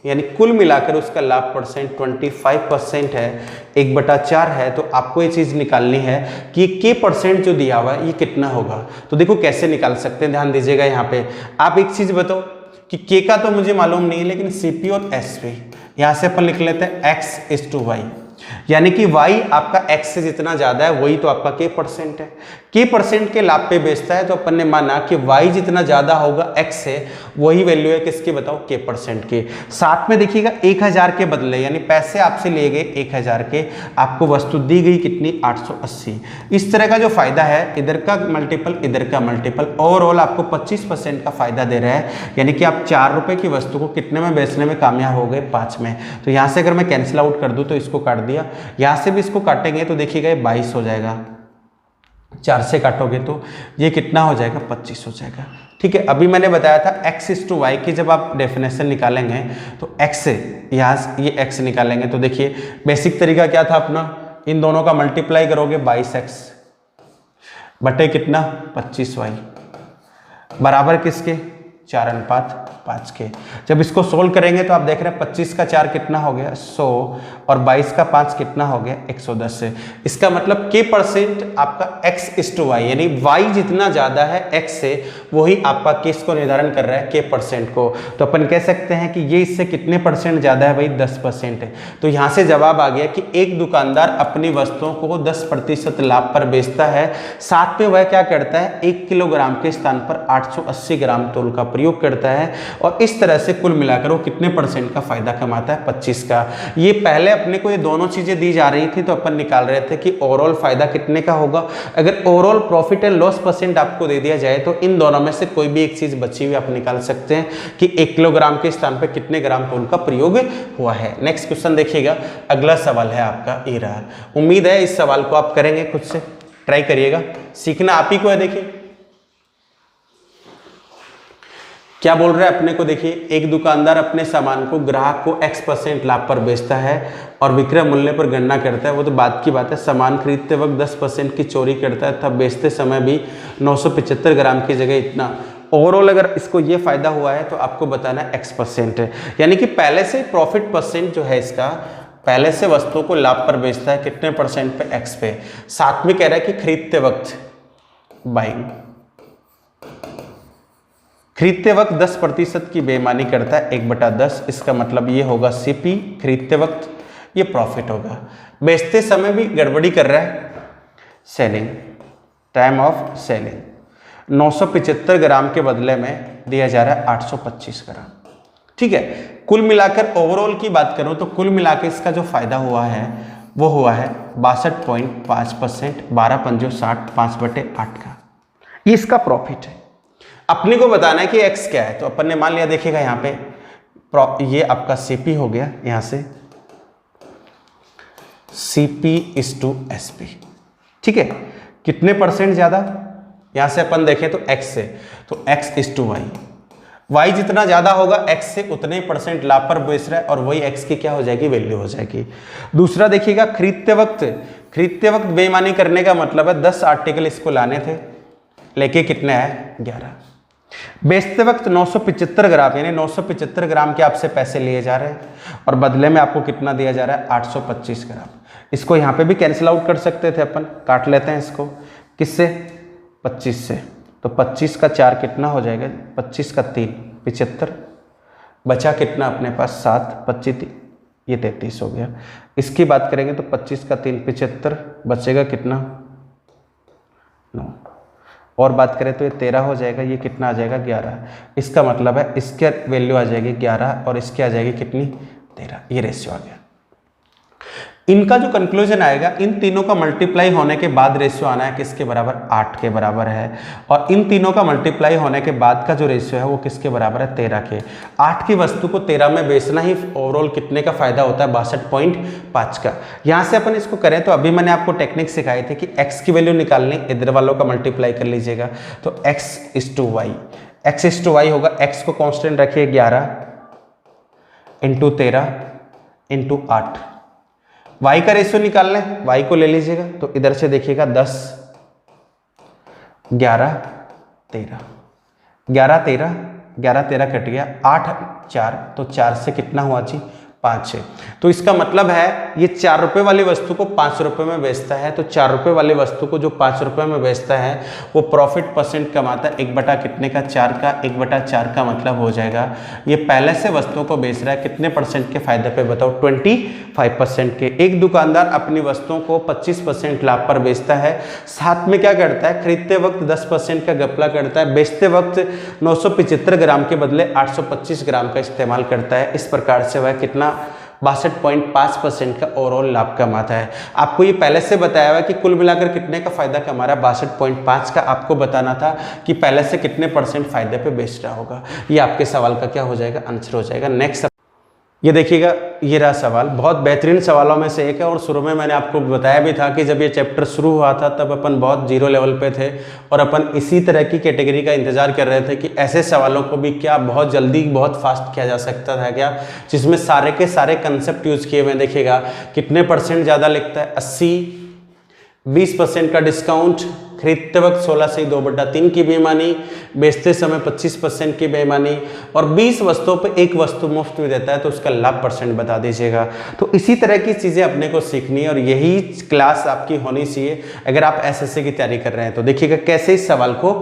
यानी कुल मिलाकर उसका लाभ परसेंट 25% है, 1/4 है, तो आपको ये चीज़ निकालनी है कि k% जो दिया हुआ है ये कितना होगा। तो देखो कैसे निकाल सकते हैं, ध्यान दीजिएगा। यहाँ पे आप एक चीज़ बताओ कि k का तो मुझे मालूम नहीं है, लेकिन CP और SP यहाँ से अपन लिख लेते हैं x/y, यानी कि y आपका x से जितना ज्यादा है वही तो आपका k% है। k% के लाभ पे बेचता है, तो अपन ने माना कि y जितना ज्यादा होगा x से, वही वैल्यू है किसकी, बताओ, k% के। साथ में देखिएगा 1000 के बदले यानी पैसे आपसे लिए गए 1000 के, आपको वस्तु दी गई कितनी, 880। इस तरह का जो फायदा है, इधर का मल्टीपल इधर का मल्टीपल, ओवरऑल आपको 25% का फायदा दे रहा है, यानी कि आप 4 रुपए की वस्तु को कितने में बेचने में कामयाब हो गए, 5 में। तो यहाँ से अगर मैं कैंसिल आउट कर दूं तो इसको काट दिया, यहाँ से भी इसको काटेंगे तो देखिएगा ये 22 हो जाएगा, 4 से काटोगे तो ये कितना हो जाएगा, 25 हो जाएगा। ठीक है, अभी मैंने बताया था x/y की जब आप डेफिनेशन निकालेंगे तो x से यहाँ ये x निकालेंगे तो देखिए बेसिक तरीका क्या था अपना, इन दोनों का मल्टीप्लाई करोगे 22x बटे कितना, 25y बराबर किसके, 4:5 के। जब इसको सोल्व करेंगे तो आप देख रहे हैं 25 का 4 कितना हो गया, 100, और 22 का 5 कितना हो गया, 110 से। इसका मतलब k% आपका x/y यानी y जितना ज्यादा है x से, वही आपका किस को निर्धारण कर रहा है, k% को। तो अपन कह सकते हैं कि ये इससे कितने % ज्यादा है भाई, 10% है। तो यहाँ से जवाब आ गया कि एक दुकानदार अपनी वस्तुओं को 10% लाभ पर बेचता है, साथ में वह क्या करता है, 1 किलोग्राम के स्थान पर 880 ग्राम तोल का प्रयोग करता है, और इस तरह से कुल मिलाकर वो कितने % का फायदा कमाता है, 25 का। ये पहले अपने को ये दोनों चीजें दी जा रही थी तो अपन निकाल रहे थे कि ओवरऑल फायदा कितने का होगा। अगर ओवरऑल प्रॉफिट एंड लॉस % आपको दे दिया जाए तो इन दोनों में से कोई भी एक चीज बची हुई आप निकाल सकते हैं कि 1 किलोग्राम के स्थान पर कितने ग्राम तोल का प्रयोग हुआ है। नेक्स्ट क्वेश्चन देखिएगा, अगला सवाल है आपका ये रहा। उम्मीद है इस सवाल को आप करेंगे, खुद से ट्राई करिएगा, सीखना आप ही को है। देखिए क्या बोल रहा है अपने को, देखिए एक दुकानदार अपने सामान को ग्राहक को x% लाभ पर बेचता है और विक्रय मूल्य पर गणना करता है, वो तो बात की बात है। सामान खरीदते वक्त 10% की चोरी करता है, तब बेचते समय भी 975 ग्राम की जगह इतना। ओवरऑल अगर इसको ये फायदा हुआ है तो आपको बताना x% है, यानी कि पहले से प्रॉफिट % जो है इसका, पहले से वस्तुओं को लाभ पर बेचता है कितने % पे, x पे। साथ में कह रहा है कि खरीदते वक्त बाइंग, खरीदते वक्त 10% की बेईमानी करता है, 1/10। इसका मतलब ये होगा CP खरीदते वक्त, ये प्रॉफिट होगा। बेचते समय भी गड़बड़ी कर रहा है, सेलिंग, टाइम ऑफ सेलिंग 975 ग्राम के बदले में दिया जा रहा है 825 ग्राम। ठीक है, कुल मिलाकर ओवरऑल की बात करूं तो कुल मिलाकर इसका जो फायदा हुआ है वो हुआ है 62.5%, 12×5 = 5/8 का, ये इसका प्रॉफिट है। अपने को बताना है कि x क्या है, तो अपन ने मान लिया, देखिएगा यहाँ पे ये आपका CP हो गया, यहाँ से CP/SP। ठीक है, कितने % ज्यादा, यहाँ से अपन देखें तो x से, तो x/y, y जितना ज्यादा होगा x से उतने % लाभ पर बेच रहा है, और वही x की क्या हो जाएगी, वैल्यू हो जाएगी। दूसरा देखिएगा, खरीदते वक्त बेईमानी करने का मतलब है 10 आर्टिकल इसको लाने थे, लेके कितने आए, 11। बेचते वक्त 975 ग्राम यानी 975 ग्राम के आपसे पैसे लिए जा रहे हैं और बदले में आपको कितना दिया जा रहा है 825 ग्राम। इसको यहाँ पे भी कैंसिल आउट कर सकते थे अपन, काट लेते हैं इसको, किससे 25 से। तो 25 का 4 कितना हो जाएगा, 25 का 3 75, बचा कितना अपने पास 7, 25 ये 33 हो गया। इसकी बात करेंगे तो 25 का 3 75, बचेगा कितना 9, और बात करें तो ये 13 हो जाएगा, ये कितना आ जाएगा 11। इसका मतलब है इसके वैल्यू आ जाएगी 11 और इसकी आ जाएगी कितनी 13, ये रेशियो आ गया। इनका जो कंक्लूजन आएगा, इन तीनों का मल्टीप्लाई होने के बाद रेशियो आना है किसके बराबर, 8 के बराबर है। और इन तीनों का मल्टीप्लाई होने के बाद का जो रेशियो है वो किसके बराबर है 13 के। 8 की वस्तु को 13 में बेचना ही ओवरऑल कितने का फायदा होता है 62.5 का। यहाँ से अपन इसको करें तो अभी मैंने आपको टेक्निक सिखाई थी कि x की वैल्यू निकालनी, इधर वालों का मल्टीप्लाई कर लीजिएगा तो x/y, x/y होगा, x को कॉन्स्टेंट रखिए 11 × 13 × 8। y का रेशियो निकालना है, y को ले लीजिएगा तो इधर से देखिएगा 10 11 13, 11 13, 11 13 कट गया, 8 4, तो 4 से कितना हुआ जी 5 है। तो इसका मतलब है ये 4 रुपये वाली वस्तु को 5 रुपये में बेचता है, तो 4 रुपये वाली वस्तु को जो 5 रुपये में बेचता है वो प्रॉफिट परसेंट कमाता है 1 बटा कितने का 4 का, 1 बटा 4 का मतलब हो जाएगा ये पहले से वस्तुओं को बेच रहा है कितने परसेंट के फायदे पे बताओ, 25% के। एक दुकानदार अपनी वस्तुओं को 25% लाभ पर बेचता है, साथ में क्या करता है, खरीदते वक्त 10% का घपला करता है, बेचते वक्त 975 ग्राम के बदले 825 ग्राम का इस्तेमाल करता है। इस प्रकार से वह कितना 62.5% का ओवरऑल लाभ कमाता है। आपको ये पहले से बताया हुआ कि कुल मिलाकर कितने का फायदा कमा रहा है 62.5 का, आपको बताना था कि पहले से कितने परसेंट फायदे पे बेच रहा होगा। ये आपके सवाल का क्या हो जाएगा, आंसर हो जाएगा। नेक्स्ट ये देखिएगा, ये रहा सवाल, बहुत बेहतरीन सवालों में से एक है और शुरू में मैंने आपको बताया भी था कि जब ये चैप्टर शुरू हुआ था तब अपन बहुत जीरो लेवल पे थे और अपन इसी तरह की कैटेगरी का इंतजार कर रहे थे कि ऐसे सवालों को भी क्या बहुत जल्दी बहुत फास्ट किया जा सकता था क्या, जिसमें सारे के सारे कंसेप्ट यूज किए हुए। देखिएगा कितने परसेंट ज़्यादा लिखता है 80, 20% का डिस्काउंट, खरीदते वक्त 16 से 2/3 की बेईमानी, बेचते समय 25% की बेईमानी और 20 वस्तुओं पे एक वस्तु मुफ्त में देता है तो उसका लाभ परसेंट बता दीजिएगा। तो इसी तरह की चीज़ें अपने को सीखनी है और यही क्लास आपकी होनी चाहिए अगर आप एसएससी की तैयारी कर रहे हैं। तो देखिएगा कैसे इस सवाल को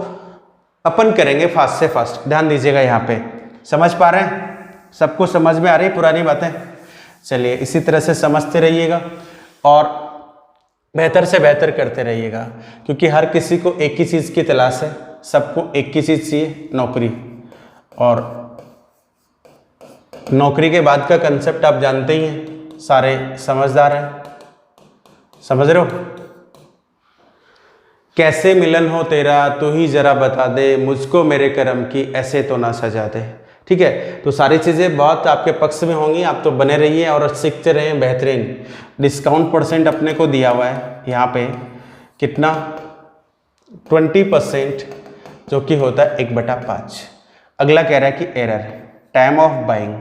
अपन करेंगे फास्ट से फास्ट, ध्यान दीजिएगा। यहाँ पे समझ पा रहे हैं, सबको समझ में आ रही पुरानी बातें? चलिए इसी तरह से समझते रहिएगा और बेहतर से बेहतर करते रहिएगा, क्योंकि हर किसी को एक ही चीज़ की तलाश है, सबको एक ही चीज़ चाहिए, नौकरी। और नौकरी के बाद का कंसेप्ट आप जानते ही हैं, सारे समझदार हैं, समझ रहे हो। कैसे मिलन हो तेरा तू ही जरा बता दे, मुझको मेरे कर्म की ऐसे तो ना सजा दे। ठीक है, तो सारी चीज़ें बहुत आपके पक्ष में होंगी, आप तो बने रहिए और सीखते रहें बेहतरीन। डिस्काउंट परसेंट अपने को दिया हुआ है यहाँ पे कितना 20%, जो कि होता है 1/5। अगला कह रहा है कि एरर टाइम ऑफ बाइंग,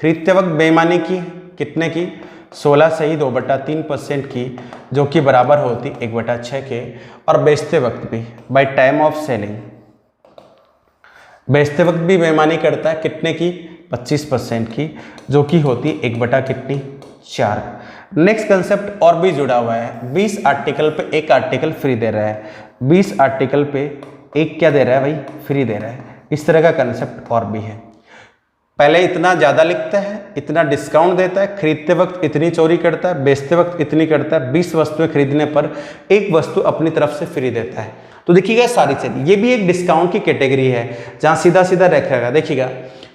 खरीदते वक्त बेईमानी की कितने की 16 से ही 2/3% की, जो कि बराबर होती 1/6 के। और बेचते वक्त भी बाय टाइम ऑफ सेलिंग, बेचते वक्त भी बेईमानी करता है कितने की 25% की, जो कि होती 1/4। नेक्स्ट कंसेप्ट और भी जुड़ा हुआ है, 20 आर्टिकल पे एक आर्टिकल फ्री दे रहा है, 20 आर्टिकल पे एक क्या दे रहा है भाई, फ्री दे रहा है। इस तरह का कंसेप्ट और भी है। पहले इतना ज़्यादा लिखता है, इतना डिस्काउंट देता है, खरीदते वक्त इतनी चोरी करता है, बेचते वक्त इतनी करता है, 20 वस्तुएं खरीदने पर एक वस्तु अपनी तरफ से फ्री देता है। तो देखिएगा सारी चीज़, ये भी एक डिस्काउंट की कैटेगरी है जहाँ सीधा सीधा रखेगा। देखिएगा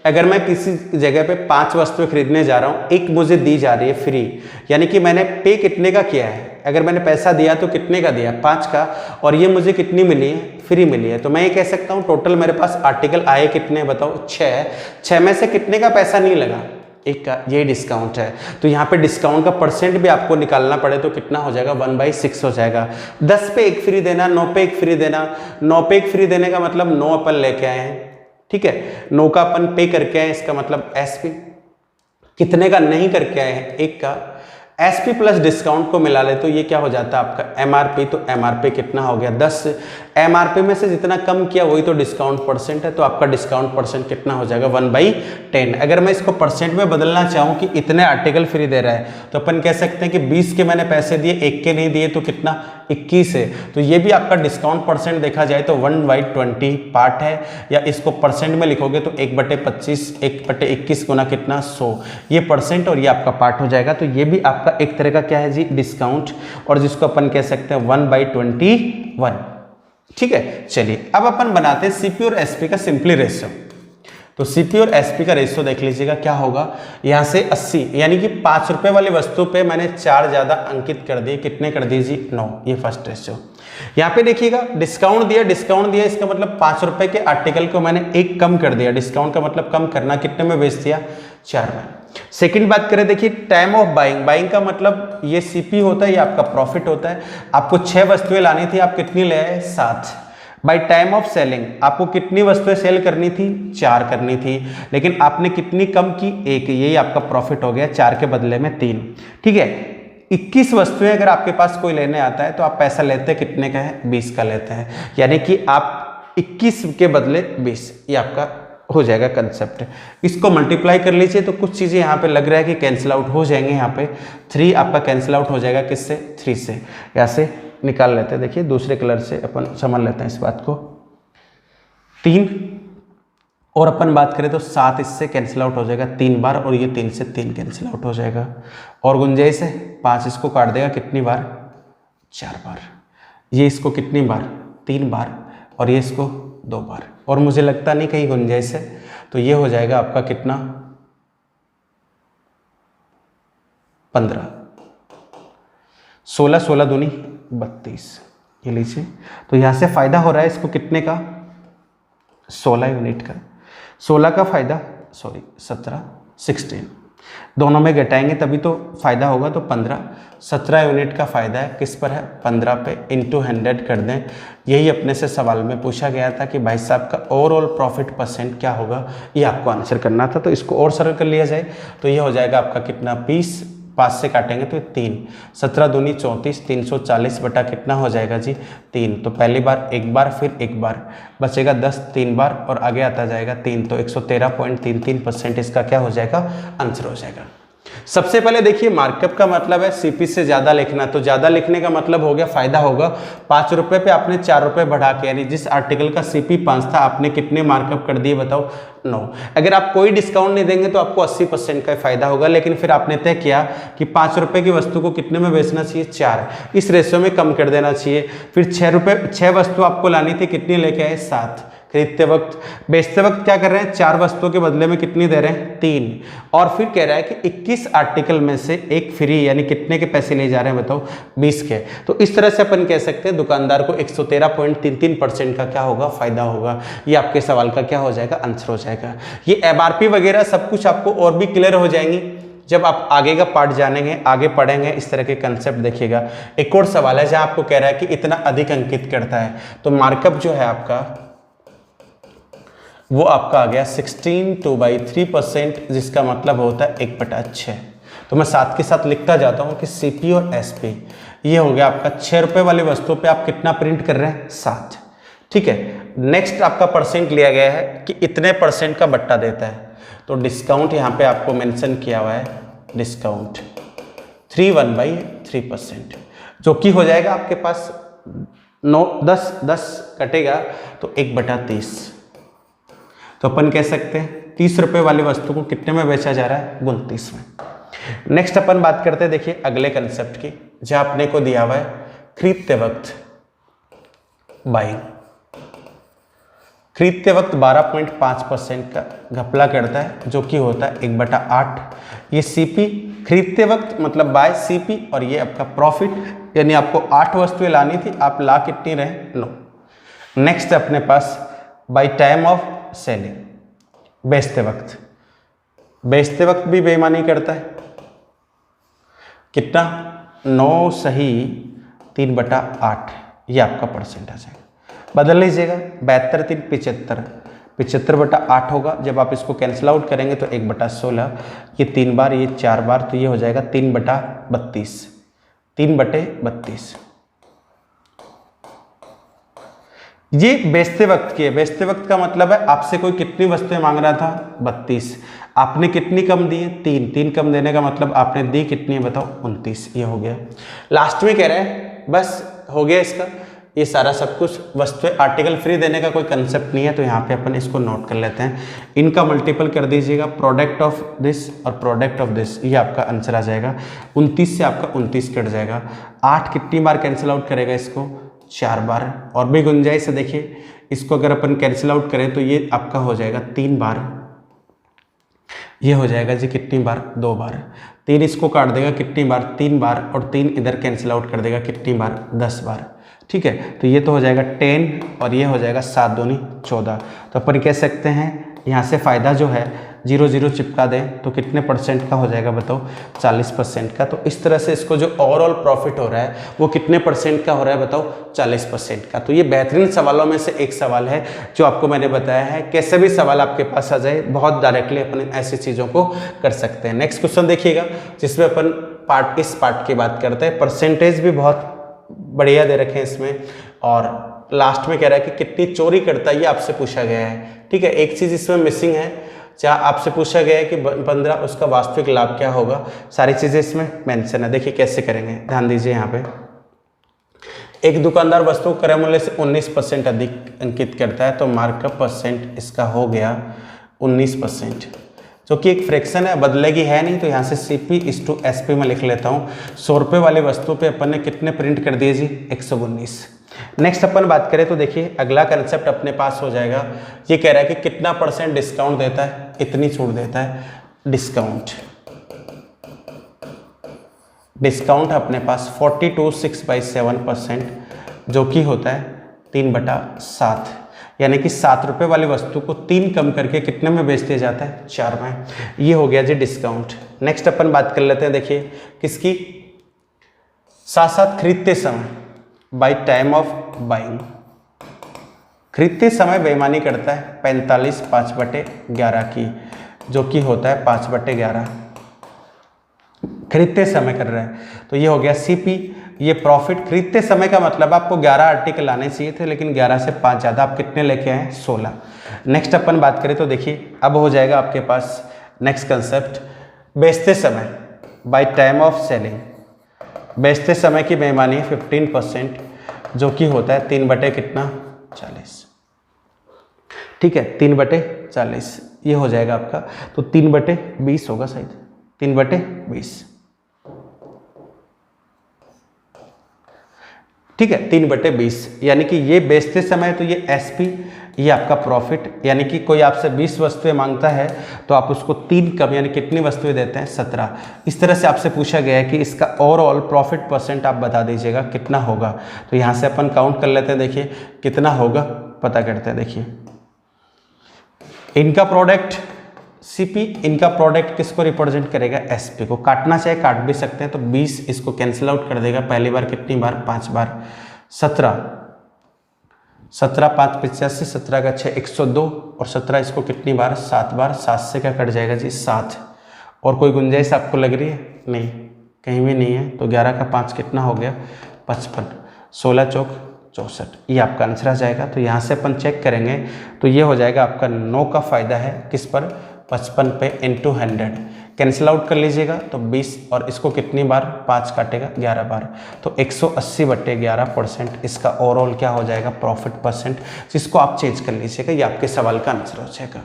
अगर मैं किसी जगह पे 5 वस्तुएं खरीदने जा रहा हूँ, एक मुझे दी जा रही है फ्री, यानी कि मैंने पे कितने का किया है, अगर मैंने पैसा दिया तो कितने का दिया 5 का, और ये मुझे कितनी मिली है, फ्री मिली है। तो मैं ये कह सकता हूँ टोटल मेरे पास आर्टिकल आए कितने बताओ 6 में से कितने का पैसा नहीं लगा, एक का, ये डिस्काउंट है। तो यहाँ पे डिस्काउंट का परसेंट भी आपको निकालना पड़े तो कितना हो जाएगा 1/6 हो जाएगा। 10 पे एक फ्री देना, 9 पे एक फ्री देना, 9 पे एक फ्री देने का मतलब 9 अपन लेके आए हैं, ठीक है, 9 का अपन पे करके आए, इसका मतलब एसपी कितने का नहीं करके आए हैं, 1 का। एसपी प्लस डिस्काउंट को मिला ले तो ये क्या हो जाता है आपका एमआरपी, तो एमआरपी कितना हो गया 10, एमआरपी में से जितना कम किया वही तो डिस्काउंट परसेंट है, तो आपका डिस्काउंट परसेंट कितना हो जाएगा 1/10। अगर मैं इसको परसेंट में बदलना चाहूँ कि इतने आर्टिकल फ्री दे रहा है तो अपन कह सकते हैं कि 20 के मैंने पैसे दिए, 1 के नहीं दिए, तो कितना 21 है। तो ये भी आपका डिस्काउंट परसेंट देखा जाए तो 1/20 पार्ट है, या इसको परसेंट में लिखोगे तो 1/25, 1/21 गुना कितना 100, ये परसेंट और ये आपका पार्ट हो जाएगा। तो ये भी आपका एक तरह का क्या है जी, डिस्काउंट, और जिसको अपन कह सकते हैं 1/21। ठीक है, चलिए अब अपन बनाते हैं सीपी और एसपी का सिंपली रेशियो। तो सीपी और एसपी का रेशियो देख लीजिएगा क्या होगा। यहाँ से 80 यानी कि 5 रुपए वाली वस्तु पे मैंने 4 ज़्यादा अंकित कर दिए, कितने कर दिए जी 9, ये फर्स्ट रेशियो। यहाँ पे देखिएगा डिस्काउंट दिया, इसका मतलब 5 रुपए के आर्टिकल को मैंने 1 कम कर दिया। डिस्काउंट का मतलब कम करना, कितने में बेच दिया 4 में। सेकंड बात करें, देखिए टाइम ऑफ बाइंग का मतलब ये सीपी होता है, ये आपका प्रॉफिट होता है। आपको 6 वस्तुएं लानी थी, आप कितनी ले आए 7। बाई टाइम ऑफ सेलिंग आपको कितनी वस्तुएं सेल करनी थी 4 करनी थी, लेकिन आपने कितनी कम की 1, यही आपका प्रॉफिट हो गया, 4 के बदले में 3। ठीक है, 21 वस्तुएं अगर आपके पास कोई लेने आता है तो आप पैसा लेते हैं कितने का है 20 का लेते हैं, यानी कि आप 21 के बदले 20, ये आपका हो जाएगा कंसेप्ट। इसको मल्टीप्लाई कर लीजिए तो कुछ चीज़ें यहाँ पे लग रहा है कि कैंसिल आउट हो जाएंगे। यहाँ पे 3 आपका कैंसिल आउट हो जाएगा, किससे 3 से, यहाँ से निकाल लेते हैं। देखिए दूसरे कलर से अपन समझ लेते हैं इस बात को। 3 और अपन बात करें तो 7 इससे कैंसिल आउट हो जाएगा 3 बार, और ये 3 से 3 कैंसिल आउट हो जाएगा। और गुंजाइश है 5 इसको काट देगा कितनी बार 4 बार, ये इसको कितनी बार 3 बार, और ये इसको 2 बार, और मुझे लगता नहीं कहीं गुंजाइश है। तो ये हो जाएगा आपका कितना 15, 16 दूनी 32, ये लीजिए। तो यहाँ से फायदा हो रहा है इसको कितने का 16 यूनिट का, 16 का फायदा 16 दोनों में घटाएंगे तभी तो फायदा होगा। तो 17 यूनिट का फायदा है, किस पर है 15 पे, इंटू 100 कर दें। यही अपने से सवाल में पूछा गया था कि भाई साहब का ओवरऑल प्रॉफिट परसेंट क्या होगा, ये आपको आंसर करना था। तो इसको और सरल कर लिया जाए तो ये हो जाएगा आपका कितना 20, 5 से काटेंगे तो 3, 17 दूनी 34, 340 बटा कितना हो जाएगा जी 3। तो पहली बार 1 बार, फिर 1 बार, बचेगा 10 3 बार, और आगे आता जाएगा 3, तो 113.33% इसका क्या हो जाएगा आंसर हो जाएगा। सबसे पहले देखिए मार्कअप का मतलब है सीपी से ज़्यादा लिखना, तो ज़्यादा लिखने का मतलब हो गया फायदा होगा 5 रुपये पे आपने 4 रुपये बढ़ा के, यानी जिस आर्टिकल का सीपी 5 था आपने कितने मार्कअप कर दिए बताओ 9। अगर आप कोई डिस्काउंट नहीं देंगे तो आपको 80% का फायदा होगा, लेकिन फिर आपने तय किया कि 5 रुपये की वस्तु को कितने में बेचना चाहिए 4, इस रेशियो में कम कर देना चाहिए। फिर 6 वस्तु आपको लानी थी, कितनी लेके आए 7। खरीदते वक्त, बेचते वक्त क्या कर रहे हैं 4 वस्तुओं के बदले में कितनी दे रहे हैं 3, और फिर कह रहा है कि 21 आर्टिकल में से 1 फ्री, यानी कितने के पैसे ले जा रहे हैं बताओ 20 के। तो इस तरह से अपन कह सकते हैं दुकानदार को 113.33% का क्या होगा फायदा होगा। ये आपके सवाल का क्या हो जाएगा आंसर हो जाएगा। ये एमआरपी वगैरह सब कुछ आपको और भी क्लियर हो जाएंगी जब आप आगे का पार्ट जानेंगे, आगे पढ़ेंगे, इस तरह के कंसेप्ट देखिएगा। एक और सवाल है जहां आपको कह रहा है कि इतना अधिक अंकित करता है, तो मार्कअप जो है आपका वो आपका आ गया 16/3%, जिसका मतलब होता है 1/6। तो मैं साथ के साथ लिखता जाता हूँ कि सीपी और एसपी, ये हो गया आपका 6 रुपये वाली वस्तु पे आप कितना प्रिंट कर रहे हैं 7। ठीक है, नेक्स्ट आपका परसेंट लिया गया है कि इतने परसेंट का बट्टा देता है, तो डिस्काउंट यहाँ पे आपको मेंशन किया हुआ है, डिस्काउंट 1/3%, जो कि हो जाएगा आपके पास 9 10 कटेगा तो 1/30। तो अपन कह सकते हैं 30 रुपये वाली वस्तु को कितने में बेचा जा रहा है 29 में। नेक्स्ट अपन बात करते हैं देखिए अगले कंसेप्ट की, जहां अपने को दिया हुआ है खरीदते वक्त बाइंग। खरीदते वक्त 12.5% का घपला करता है, जो कि होता है 1/8। ये सीपी खरीदते वक्त मतलब बाय सीपी, और ये आपका प्रॉफिट, यानी आपको 8 वस्तुएं लानी थी, आप ला कितनी रहे 9। नेक्स्ट अपने पास बाय टाइम ऑफ सेलिंग, बेचते वक्त भी बेईमानी करता है, कितना 9 सही 3/8, ये आपका परसेंट आ जाएगा। बदल लीजिएगा 72 3 75, 75/8 होगा। जब आप इसको कैंसिल आउट करेंगे तो 1/16, ये 3 बार, ये 4 बार, तो ये हो जाएगा 3/32, 3/32। ये बेचते वक्त की है। बेचते वक्त का मतलब है आपसे कोई कितनी वस्तुएं मांग रहा था, 32, आपने कितनी कम दी है, 3, 3 कम देने का मतलब आपने दी कितनी है बताओ, 29। ये हो गया। लास्ट में कह रहे हैं बस हो गया इसका, ये सारा सब कुछ वस्तुएं। आर्टिकल फ्री देने का कोई कंसेप्ट नहीं है, तो यहाँ पे अपन इसको नोट कर लेते हैं। इनका मल्टीपल कर दीजिएगा, प्रोडक्ट ऑफ दिस और प्रोडक्ट ऑफ दिस, ये आपका आंसर आ जाएगा। 29 से आपका 29 कट जाएगा। 8 कितनी बार कैंसिल आउट करेगा इसको, 4 बार। और भी गुंजाइश है, देखिए इसको अगर अपन कैंसिल आउट करें तो ये आपका हो जाएगा 3 बार। ये हो जाएगा जी कितनी बार, 2 बार। 3 इसको काट देगा कितनी बार, 3 बार। और 3 इधर कैंसिल आउट कर देगा कितनी बार, 10 बार। ठीक है, तो ये तो हो जाएगा 10 और ये हो जाएगा 7 दूनी 14। तो अपन कह सकते हैं यहाँ से फ़ायदा जो है 0 0 चिपका दें तो कितने परसेंट का हो जाएगा बताओ, 40% का। तो इस तरह से इसको जो ओवरऑल प्रॉफिट हो रहा है वो कितने परसेंट का हो रहा है बताओ, 40% का। तो ये बेहतरीन सवालों में से एक सवाल है जो आपको मैंने बताया है। कैसे भी सवाल आपके पास आ जाए, बहुत डायरेक्टली अपन ऐसी चीज़ों को कर सकते हैं। नेक्स्ट क्वेश्चन देखिएगा, जिसमें अपन इस पार्ट की बात करते हैं। परसेंटेज भी बहुत बढ़िया दे रखे हैं इसमें, और लास्ट में कह रहा है कि कितनी चोरी करता है, ये आपसे पूछा गया है। ठीक है, एक चीज़ इसमें मिसिंग है, चाहे आपसे पूछा गया है कि 15 उसका वास्तविक लाभ क्या होगा। सारी चीज़ें इसमें मेंशन है। देखिए कैसे करेंगे, ध्यान दीजिए। यहाँ पे एक दुकानदार वस्तु क्रय मूल्य से 19% अधिक अंकित करता है, तो मार्कअप परसेंट इसका हो गया 19%, जो कि एक फ्रैक्शन है, बदलेगी है नहीं। तो यहाँ से CP/SP में लिख लेता हूँ। 100 रुपये वाली वस्तु पे अपन ने कितने प्रिंट कर दिए जी, 119। नेक्स्ट अपन बात करें तो देखिए अगला कंसेप्ट अपने पास हो जाएगा। ये कह रहा है कि कितना परसेंट डिस्काउंट देता है, इतनी छूट देता है। डिस्काउंट अपने पास 42.6/7%, जो कि होता है 3/7, यानी कि 7 रुपये वाली वस्तु को 3 कम करके कितने में बेच दिया जाता है, 4 में। ये हो गया जी डिस्काउंट। नेक्स्ट अपन बात कर लेते हैं, देखिए किसकी, साथ साथ खरीदते समय, बाय टाइम ऑफ बाइंग, खरीदते समय बेईमानी करता है 45 5/11 की, जो कि होता है 5/11, खरीदते समय कर रहा है। तो ये हो गया CP। ये प्रॉफिट खरीदते समय का मतलब आपको 11 आर्टिकल आने चाहिए थे, लेकिन 11 से 5 ज़्यादा आप कितने लेके आए, 16। नेक्स्ट अपन बात करें तो देखिए अब हो जाएगा आपके पास नेक्स्ट कंसेप्ट, बेचते समय, बाय टाइम ऑफ सेलिंग, बेचते समय की बेईमानी 15%, जो कि होता है 3/40। ठीक है, 3/40 ये हो जाएगा आपका। तो 3/20 होगा शायद, 3/20। ठीक है, 3/20, यानी कि ये बेचते समय तो ये SP, ये आपका प्रॉफिट, यानी कि कोई आपसे 20 वस्तुएं मांगता है तो आप उसको 3 कम, यानी कितनी वस्तुएं देते हैं, 17। इस तरह से आपसे पूछा गया है कि इसका ओवरऑल प्रॉफिट परसेंट आप बता दीजिएगा कितना होगा। तो यहाँ से अपन काउंट कर लेते हैं, देखिए कितना होगा पता करते हैं। देखिए इनका प्रोडक्ट CP, इनका प्रोडक्ट किसको रिप्रेजेंट करेगा, SP को। काटना चाहे काट भी सकते हैं, तो 20 इसको कैंसिल आउट कर देगा। पहली बार कितनी बार, 5 बार। 17 5 85, 17 का 6 102, और 17 इसको कितनी बार, 7 बार। 7 से क्या कट जाएगा जी, 7। और कोई गुंजाइश आपको लग रही है, नहीं, कहीं भी नहीं है। तो 11 का 5 कितना हो गया, 55। 16 चौक 64, ये आपका आंसर आ जाएगा। तो यहाँ से अपन चेक करेंगे तो ये हो जाएगा आपका 9 का फायदा है किस पर, 55 पे × 100। कैंसिल आउट कर लीजिएगा तो 20, और इसको कितनी बार, 5 काटेगा, 11 बार। तो 180/11% इसका ओवरऑल क्या हो जाएगा, प्रॉफिट परसेंट, जिसको आप चेंज कर लीजिएगा। ये आपके सवाल का आंसर हो जाएगा।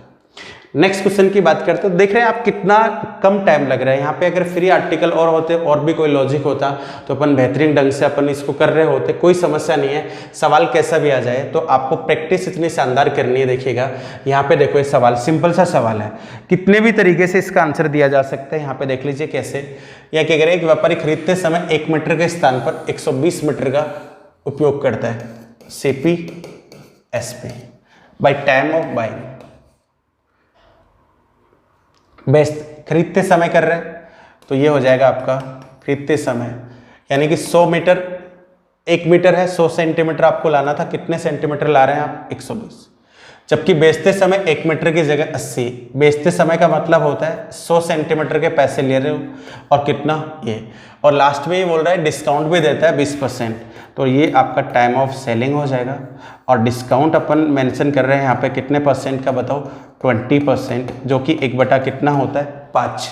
नेक्स्ट क्वेश्चन की बात करते हैं। देख रहे हैं आप कितना कम टाइम लग रहा है यहाँ पे। अगर फ्री आर्टिकल और होते और भी कोई लॉजिक होता तो अपन बेहतरीन ढंग से अपन इसको कर रहे होते, कोई समस्या नहीं है। सवाल कैसा भी आ जाए तो आपको प्रैक्टिस इतनी शानदार करनी है। देखिएगा यहाँ पे देखो, ये सवाल सिंपल सा सवाल है, कितने भी तरीके से इसका आंसर दिया जा सकता है। यहाँ पे देख लीजिए कैसे। या क्या करें, एक व्यापारी खरीदते समय 1 मीटर के स्थान पर 120 मीटर का उपयोग करता है, CP/SP, by time of buying. Best खरीदते समय कर रहे हैं तो ये हो जाएगा आपका खरीदते समय, यानी कि 100 मीटर, 1 मीटर है, 100 सेंटीमीटर आपको लाना था, कितने सेंटीमीटर ला रहे हैं आप, 120। जबकि बेचते समय 1 मीटर की जगह 80, बेचते समय का मतलब होता है 100 सेंटीमीटर के पैसे ले रहे हो और कितना ये, और लास्ट में ये बोल रहा है डिस्काउंट भी देता है 20%, तो ये आपका टाइम ऑफ सेलिंग हो जाएगा। और डिस्काउंट अपन मेंशन कर रहे हैं यहाँ पे कितने परसेंट का बताओ, 20%, जो कि 1 बटा कितना होता है 5।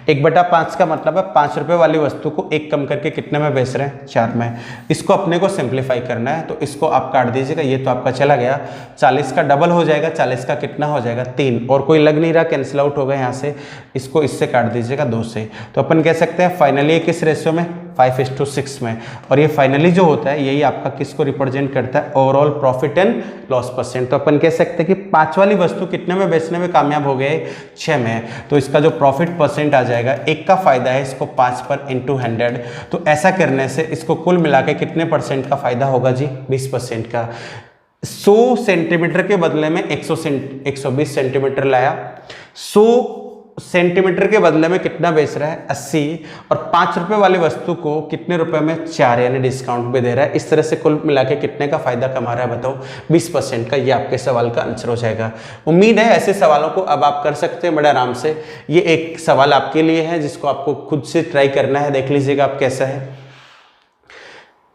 1/5 का मतलब है 5 रुपये वाली वस्तु को 1 कम करके कितने में बेच रहे हैं, 4 में। इसको अपने को सिंप्लीफाई करना है, तो इसको आप काट दीजिएगा, ये तो आपका चला गया। 40 का डबल हो जाएगा, 40 का कितना हो जाएगा 3, और कोई लग नहीं रहा, कैंसिल आउट हो गया यहाँ से। इसको इससे काट दीजिएगा 2 से, तो अपन कह सकते हैं फाइनली किस रेशियो में, 5:6 में। और ये फाइनली जो होता है यही आपका किसको रिप्रेजेंट करता है, overall profit and loss percent. तो अपन कह सकते हैं कि 5 वाली वस्तु कितने में बेचने में कामयाब हो गए, 6 में। तो इसका जो प्रॉफिट परसेंट आ जाएगा, 1 का फायदा है, इसको 5 पर इंटू 100, तो ऐसा करने से इसको कुल मिला के कितने परसेंट का फायदा होगा जी, 20% का। 100 सेंटीमीटर के बदले में 120 सेंटीमीटर लाया, 100 सेंटीमीटर के बदले में कितना बेच रहा है, 80, और 5 रुपए वाली वस्तु को कितने रुपए में, 4, यानी डिस्काउंट भी दे रहा है। इस तरह से कुल मिला के कितने का फायदा कमा रहा है बताओ, 20% का। ये आपके सवाल का आंसर हो जाएगा। उम्मीद है ऐसे सवालों को अब आप कर सकते हैं बड़े आराम से। ये एक सवाल आपके लिए है जिसको आपको खुद से ट्राई करना है, देख लीजिएगा आप कैसा है।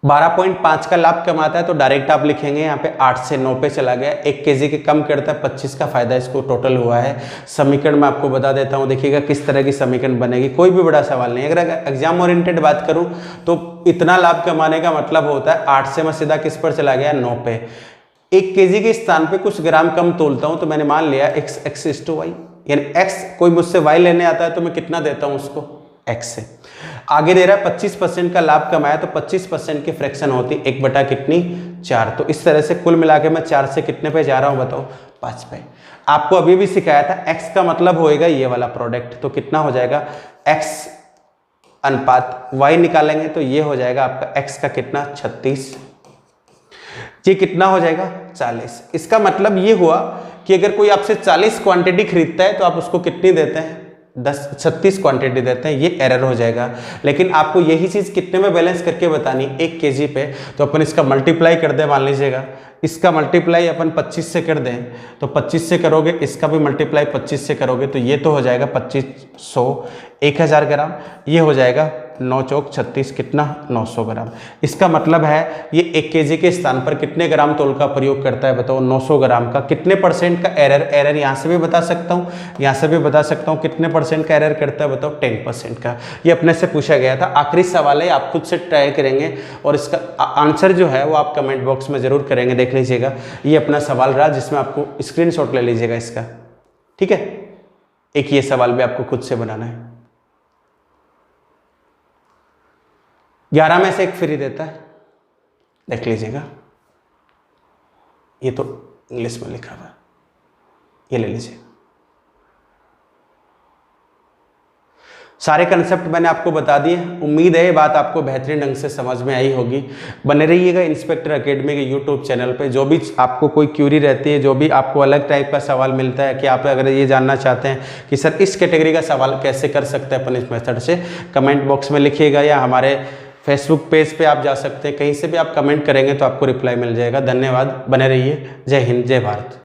12.5 का लाभ कमाता है तो डायरेक्ट आप लिखेंगे यहाँ पे 8 से 9 पे चला गया। 1 केजी के कम करता है, 25 का फायदा इसको टोटल हुआ है। समीकरण मैं आपको बता देता हूँ, देखिएगा किस तरह की समीकरण बनेगी। कोई भी बड़ा सवाल नहीं, अगर एग्जाम ओरिएंटेड बात करूँ तो इतना लाभ कमाने का मतलब होता है 8 से मैं सीधा किस पर चला गया, 9 पे। 1 केजी के स्थान पे कुछ ग्राम कम तोलता हूँ, तो मैंने मान लिया x/y, यानी x, कोई मुझसे y लेने आता है तो मैं कितना देता हूँ उसको, x से। आगे दे रहा है 25% का लाभ कमाया, तो 25% की फ्रैक्शन होती 1 कितनी, 4। तो इस तरह से कुल मिला के मैं 4 से कितने पे जा रहा हूं बताओ, 5 पे। आपको अभी भी सिखाया था x का मतलब होएगा ये वाला प्रोडक्ट, तो कितना हो जाएगा x अनुपात y निकालेंगे तो ये हो जाएगा आपका x का कितना, 36, ये कितना हो जाएगा 40। इसका मतलब ये हुआ कि अगर कोई आपसे 40 क्वांटिटी खरीदता है तो आप उसको कितनी देते हैं, 36 क्वांटिटी देते हैं। ये एरर हो जाएगा। लेकिन आपको यही चीज कितने में बैलेंस करके बतानी, 1 केजी पे, तो अपन इसका मल्टीप्लाई कर दें। मान लीजिएगा इसका मल्टीप्लाई अपन 25 से कर दें, तो 25 से करोगे, इसका भी मल्टीप्लाई 25 से करोगे, तो ये तो हो जाएगा 2500, 1000 ग्राम। ये हो जाएगा 9 चौक 36, कितना, 900 ग्राम। इसका मतलब है ये 1 केजी के स्थान पर कितने ग्राम तोल का प्रयोग करता है बताओ, 900 ग्राम का। कितने परसेंट का एरर यहाँ से भी बता सकता हूँ, यहाँ से भी बता सकता हूँ। कितने परसेंट का एरर करता है बताओ, 10% का। ये अपने से पूछा गया था। आखिरी सवाल है, आप खुद से ट्राई करेंगे और इसका आंसर जो है वो आप कमेंट बॉक्स में जरूर करेंगे, देख लीजिएगा। ये अपना सवाल रहा जिसमें आपको स्क्रीनशॉट ले लीजिएगा इसका, ठीक है। एक ये सवाल भी आपको खुद से बनाना है। 11 में से 1 फ्री देता है, देख लीजिएगा। ये तो इंग्लिश में लिखा हुआ है, ये ले लीजिए। सारे कंसेप्ट मैंने आपको बता दिए। उम्मीद है ये बात आपको बेहतरीन ढंग से समझ में आई होगी। बने रहिएगा इंस्पेक्टर एकेडमी के यूट्यूब चैनल पे। जो भी आपको कोई क्यूरी रहती है, जो भी आपको अलग टाइप का सवाल मिलता है कि आप अगर ये जानना चाहते हैं कि सर इस कैटेगरी का सवाल कैसे कर सकते हैं अपन इस मेथड से, कमेंट बॉक्स में लिखिएगा या हमारे फेसबुक पेज पे आप जा सकते हैं। कहीं से भी आप कमेंट करेंगे तो आपको रिप्लाई मिल जाएगा। धन्यवाद, बने रहिए। जय हिंद, जय भारत।